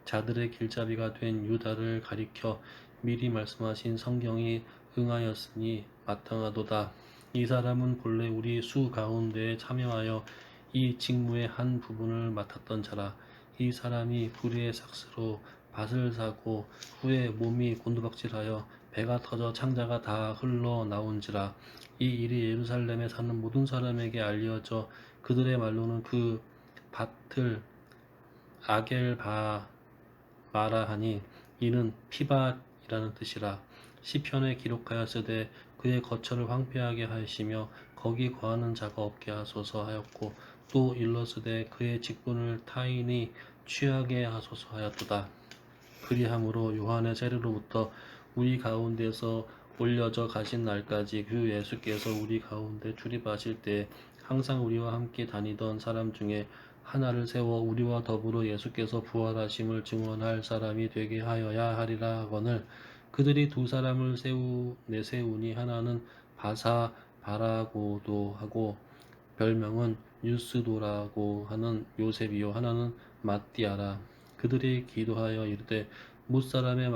자들의 길잡이가 된 유다를 가리켜 미리 말씀하신 성경이 응하였으니 마땅하도다. 이 사람은 본래 우리 수 가운데에 참여하여 이 직무의 한 부분을 맡았던 자라. 이 사람이 불의의 삭스로 밭을 사고 후에 몸이 곤두박질하여 배가 터져 창자가 다 흘러나온지라. 이 일이 예루살렘에 사는 모든 사람에게 알려져 그들의 말로는 그 밭을 아겔바마라 하니 이는 피밭이라는 뜻이라. 시편에 기록하였으되 그의 거처를 황폐하게 하시며 거기 거하는 자가 없게 하소서 하였고 또 일렀으되 그의 직분을 타인이 취하게 하소서 하였도다. 그리함으로 요한의 세례로부터 우리 가운데서 올려져 가신 날까지 그 예수께서 우리 가운데 출입하실 때 항상 우리와 함께 다니던 사람 중에 하나를 세워 우리와 더불어 예수께서 부활하심을 증언할 사람이 되게 하여야 하리라 하거늘 그들이 두 사람을 내세우니 하나는 바사바라고도 하고 별명은 유스도라고 하는 요셉이요 하나는 마띠아라. 그들이 기도하여 이르되 무사람의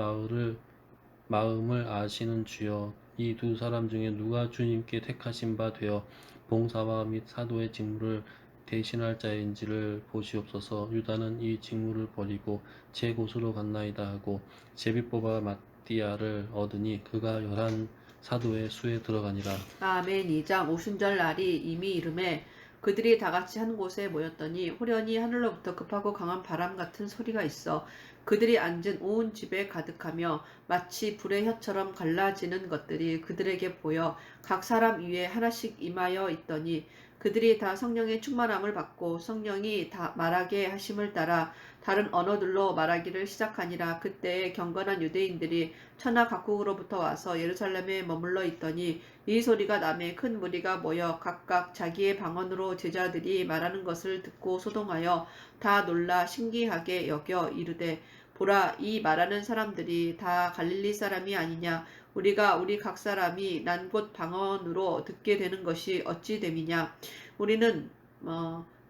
마음을 아시는 주여 이 두 사람 중에 누가 주님께 택하신 바 되어 봉사와 및 사도의 직무를 대신할 자인지를 보시옵소서. 유다는 이 직무를 버리고 제 곳으로 갔나이다 하고 제비 뽑아 마띠아를 얻으니 그가 11 사도의 수에 들어가니라. 아멘. 2장 오순절 날이 이미 이름에 그들이 다 같이 한 곳에 모였더니 호련히 하늘로부터 급하고 강한 바람 같은 소리가 있어 그들이 앉은 온 집에 가득하며 마치 불의 혀처럼 갈라지는 것들이 그들에게 보여 각 사람 위에 하나씩 임하여 있더니 그들이 다 성령의 충만함을 받고 성령이 다 말하게 하심을 따라 다른 언어들로 말하기를 시작하니라. 그때에 경건한 유대인들이 천하 각국으로부터 와서 예루살렘에 머물러 있더니 이 소리가 나매 큰 무리가 모여 각각 자기의 방언으로 제자들이 말하는 것을 듣고 소동하여 다 놀라 신기하게 여겨 이르되 보라, 이 말하는 사람들이 다 갈릴리 사람이 아니냐? 우리가 우리 각 사람이 난 곳 방언으로 듣게 되는 것이 어찌 됨이냐? 우리는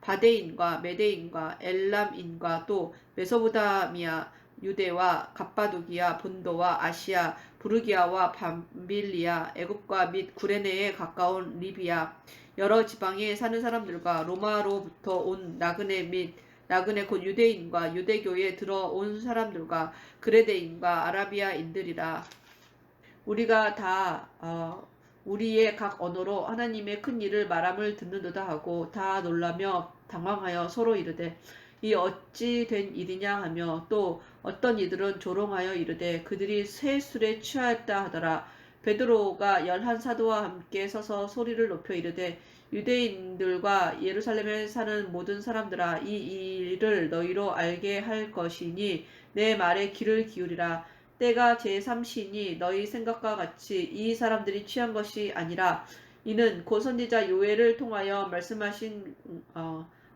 바데인과 메데인과 엘람인과 또 메소포타미아, 유대와 갑바도기아, 본도와 아시아, 부르기아와 밤빌리아, 애굽과 및 구레네에 가까운 리비아, 여러 지방에 사는 사람들과 로마로부터 온 나그네 곧 유대인과 유대교에 들어온 사람들과 그레데인과 아라비아인들이라. 우리가 다 우리의 각 언어로 하나님의 큰 일을 말함을 듣는도다 하고 다 놀라며 당황하여 서로 이르되 이 어찌 된 일이냐 하며 또 어떤 이들은 조롱하여 이르되 그들이 새 술에 취하였다 하더라. 베드로가 11 사도와 함께 서서 소리를 높여 이르되 유대인들과 예루살렘에 사는 모든 사람들아, 이 일을 너희로 알게 할 것이니 내 말에 귀를 기울이라. 때가 제3시니 너희 생각과 같이 이 사람들이 취한 것이 아니라 이는 고 선지자 요엘을 통하여 말씀하신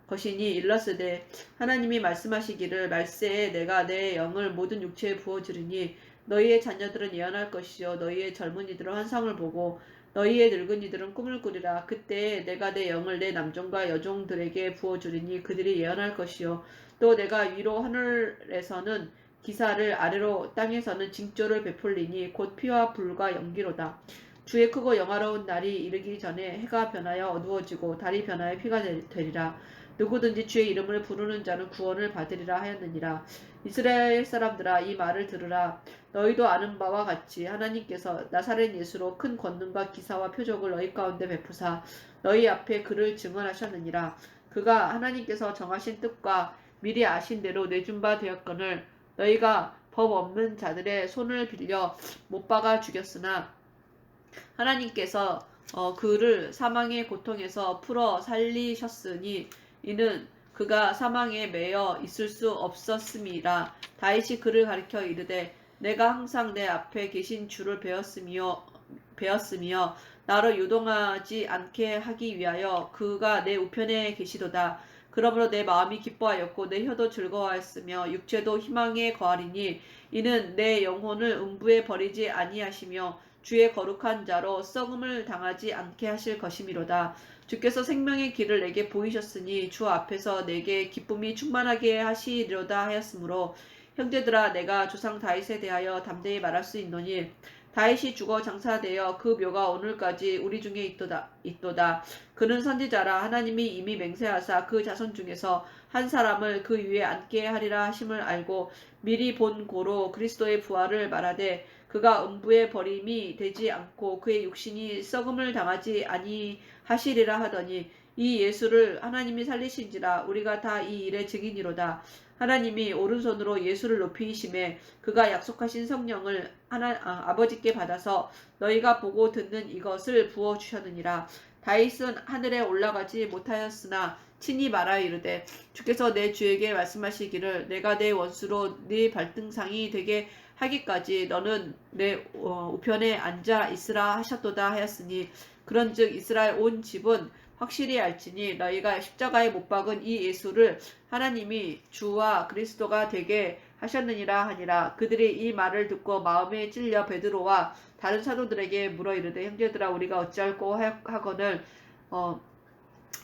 것이니 일렀으되 하나님이 말씀하시기를 말세에 내가 내 영을 모든 육체에 부어주리니 너희의 자녀들은 예언할 것이요 너희의 젊은이들은 환상을 보고 너희의 늙은이들은 꿈을 꾸리라. 그때에 내가 내 영을 내 남종과 여종들에게 부어주리니 그들이 예언할 것이요 또 내가 위로 하늘에서는 기사를 아래로 땅에서는 징조를 베풀리니 곧 피와 불과 연기로다. 주의 크고 영화로운 날이 이르기 전에 해가 변하여 어두워지고 달이 변하여 피가 되리라. 누구든지 주의 이름을 부르는 자는 구원을 받으리라 하였느니라. 이스라엘 사람들아, 이 말을 들으라. 너희도 아는 바와 같이 하나님께서 나사렛 예수로 큰 권능과 기사와 표적을 너희 가운데 베푸사 너희 앞에 그를 증언하셨느니라. 그가 하나님께서 정하신 뜻과 미리 아신 대로 내준 바 되었거늘 너희가 법 없는 자들의 손을 빌려 못 박아 죽였으나 하나님께서 그를 사망의 고통에서 풀어 살리셨으니 이는 그가 사망에 매여 있을 수 없었음이라. 다윗이 그를 가리켜 이르되 내가 항상 내 앞에 계신 주를 배웠으며 나로 요동하지 않게 하기 위하여 그가 내 우편에 계시도다. 그러므로 내 마음이 기뻐하였고 내 혀도 즐거워하였으며 육체도 희망에 거하리니 이는 내 영혼을 음부에 버리지 아니하시며 주의 거룩한 자로 썩음을 당하지 않게 하실 것이미로다. 주께서 생명의 길을 내게 보이셨으니 주 앞에서 내게 기쁨이 충만하게 하시리로다 하였으므로 형제들아, 내가 조상 다윗에 대하여 담대히 말할 수 있노니 다윗이 죽어 장사되어 그 묘가 오늘까지 우리 중에 있도다. 그는 선지자라. 하나님이 이미 맹세하사 그 자손 중에서 한 사람을 그 위에 앉게 하리라 하심을 알고 미리 본 고로 그리스도의 부활을 말하되 그가 음부에 버림이 되지 않고 그의 육신이 썩음을 당하지 아니하시리라 하더니 이 예수를 하나님이 살리신지라. 우리가 다 이 일의 증인이로다. 하나님이 오른손으로 예수를 높이심에 그가 약속하신 성령을 아버지께 받아서 너희가 보고 듣는 이것을 부어주셨느니라. 다윗은 하늘에 올라가지 못하였으나 친히 말하여 이르되 주께서 내 주에게 말씀하시기를 내가 내 원수로 네 발등상이 되게 하기까지 너는 내 우편에 앉아 있으라 하셨도다 하였으니 그런즉 이스라엘 온 집은 확실히 알지니 너희가 십자가에 못 박은 이 예수를 하나님이 주와 그리스도가 되게 하셨느니라 하니라. 그들이 이 말을 듣고 마음에 찔려 베드로와 다른 사도들에게 물어 이르되 형제들아, 우리가 어찌할꼬 하거늘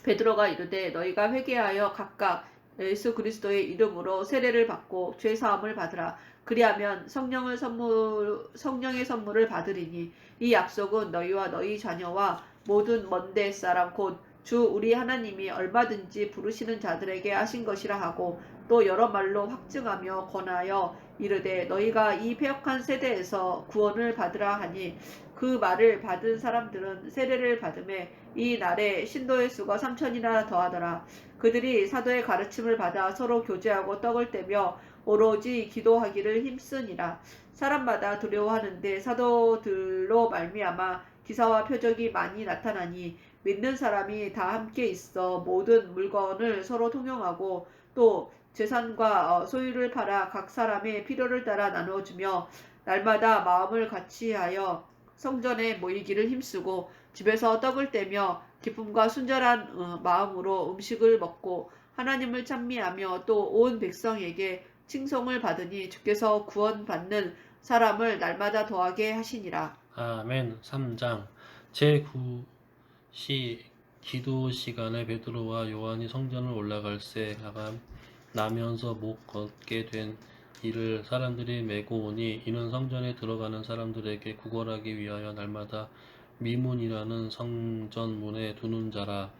베드로가 이르되 너희가 회개하여 각각 예수 그리스도의 이름으로 세례를 받고 죄 사함을 받으라. 그리하면 성령의 선물을 받으리니 이 약속은 너희와 너희 자녀와 모든 먼데 사람 곧 주 우리 하나님이 얼마든지 부르시는 자들에게 하신 것이라 하고 또 여러 말로 확증하며 권하여 이르되 너희가 이 패역한 세대에서 구원을 받으라 하니 그 말을 받은 사람들은 세례를 받음에 이 날에 신도의 수가 3,000이나 더하더라. 그들이 사도의 가르침을 받아 서로 교제하고 떡을 떼며 오로지 기도하기를 힘쓰니라. 사람마다 두려워하는데 사도들로 말미암아 기사와 표적이 많이 나타나니 믿는 사람이 다 함께 있어 모든 물건을 서로 통용하고 또 재산과 소유를 팔아 각 사람의 필요를 따라 나누어주며 날마다 마음을 같이하여 성전에 모이기를 힘쓰고 집에서 떡을 떼며 기쁨과 순전한 마음으로 음식을 먹고 하나님을 찬미하며 또 온 백성에게 칭송을 받으니 주께서 구원받는 사람을 날마다 더하게 하시니라. 아멘. 3장 제9시 기도 시간에 베드로와 요한이 성전을 올라갈새 나면서 못 걷게 된 이를 사람들이 메고 오니 이는 성전에 들어가는 사람들에게 구걸하기 위하여 날마다 미문이라는 성전 문에 두는 자라.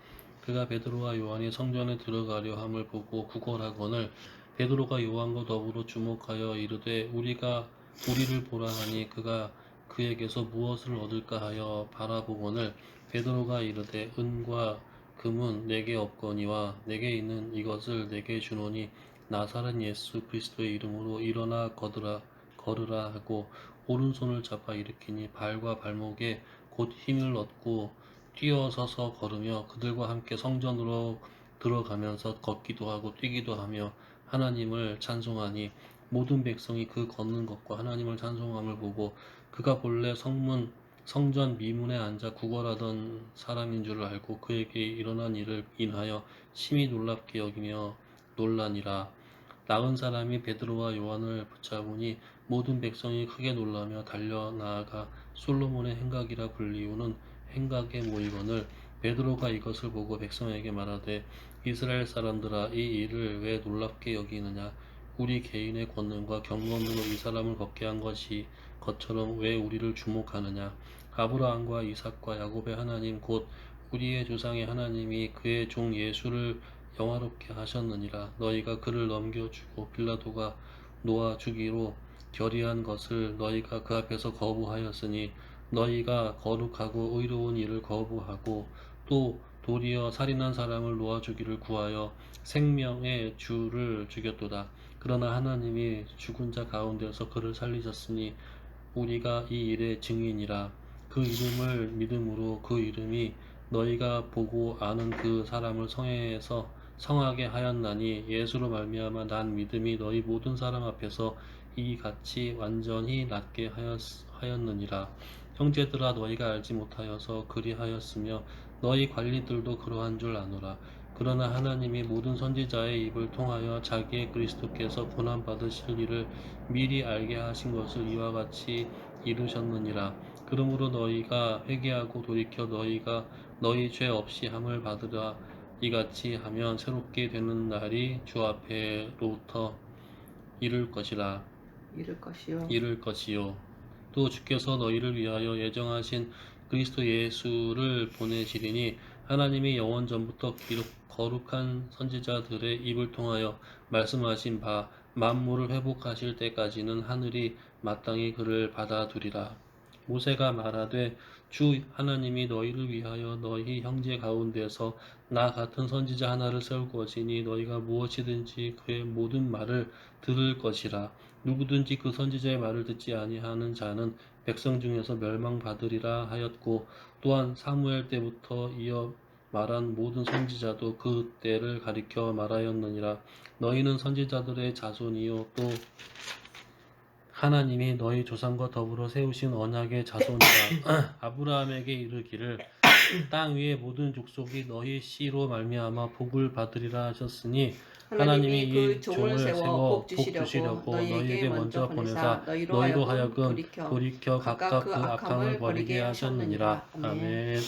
그가 베드로와 요한이 성전에 들어가려 함을 보고 구걸하거늘 베드로가 요한과 더불어 주목하여 이르되 우리를 보라 하니 그가 그에게서 무엇을 얻을까 하여 바라보거늘 베드로가 이르되 은과 금은 내게 없거니와 내게 있는 이것을 내게 주노니 나사렛 예수 그리스도의 이름으로 일어나 걸으라 하고 오른손을 잡아 일으키니 발과 발목에 곧 힘을 얻고 뛰어서서 걸으며 그들과 함께 성전으로 들어가면서 걷기도 하고 뛰기도 하며 하나님을 찬송하니 모든 백성이 그 걷는 것과 하나님을 찬송함을 보고 그가 본래 성전 미문에 앉아 구걸하던 사람인 줄 알고 그에게 일어난 일을 인하여 심히 놀랍게 여기며 놀라니라. 나은 사람이 베드로와 요한을 붙잡으니 모든 백성이 크게 놀라며 달려 나아가 솔로몬의 행각이라 불리우는 행각에 모이거늘 베드로가 이것을 보고 백성에게 말하되 이스라엘 사람들아 이 일을 왜 놀랍게 여기느냐 우리 개인의 권능과 경건으로 이 사람을 걷게 한 것처럼 왜 우리를 주목하느냐 아브라함과 이삭과 야곱의 하나님 곧 우리의 조상의 하나님이 그의 종 예수를 영화롭게 하셨느니라. 너희가 그를 넘겨주고 빌라도가 놓아 주기로 결의한 것을 너희가 그 앞에서 거부하였으니 너희가 거룩하고 의로운 일을 거부하고 또 도리어 살인한 사람을 놓아주기를 구하여 생명의 주를 죽였도다. 그러나 하나님이 죽은 자 가운데서 그를 살리셨으니 우리가 이 일의 증인이라. 그 이름을 믿음으로 그 이름이 너희가 보고 아는 그 사람을 성하게 하였나니 예수로 말미암아 난 믿음이 너희 모든 사람 앞에서 이같이 완전히 낫게 하였느니라. 형제들아 너희가 알지 못하여서 그리하였으며 너희 관리들도 그러한 줄 아노라. 그러나 하나님이 모든 선지자의 입을 통하여 자기의 그리스도께서 고난받으실 일을 미리 알게 하신 것을 이와 같이 이루셨느니라. 그러므로 너희가 회개하고 돌이켜 너희가 너희 죄 없이 함을 받으라. 이같이 하면 새롭게 되는 날이 주 앞에로부터 이를 것이라. 이를 것이요. 또 주께서 너희를 위하여 예정하신 그리스도 예수를 보내시리니 하나님이 영원 전부터 거룩한 선지자들의 입을 통하여 말씀하신 바 만물을 회복하실 때까지는 하늘이 마땅히 그를 받아두리라. 모세가 말하되 주 하나님이 너희를 위하여 너희 형제 가운데서 나 같은 선지자 하나를 세울 것이니 너희가 무엇이든지 그의 모든 말을 들을 것이라. 누구든지 그 선지자의 말을 듣지 아니하는 자는 백성 중에서 멸망받으리라 하였고 또한 사무엘 때부터 이어 말한 모든 선지자도 그 때를 가리켜 말하였느니라. 너희는 선지자들의 자손이요 또 하나님이 너희 조상과 더불어 세우신 언약의 자손이라. 아브라함에게 이르기를 땅 위의 모든 족속이 너희 씨로 말미암아 복을 받으리라 하셨으니 하나님이 그 종을 세워 복 주시려고 너희에게 먼저 보내사 너희로 하여금 돌이켜 각각 그 악함을 버리게 하셨느니라. 아멘.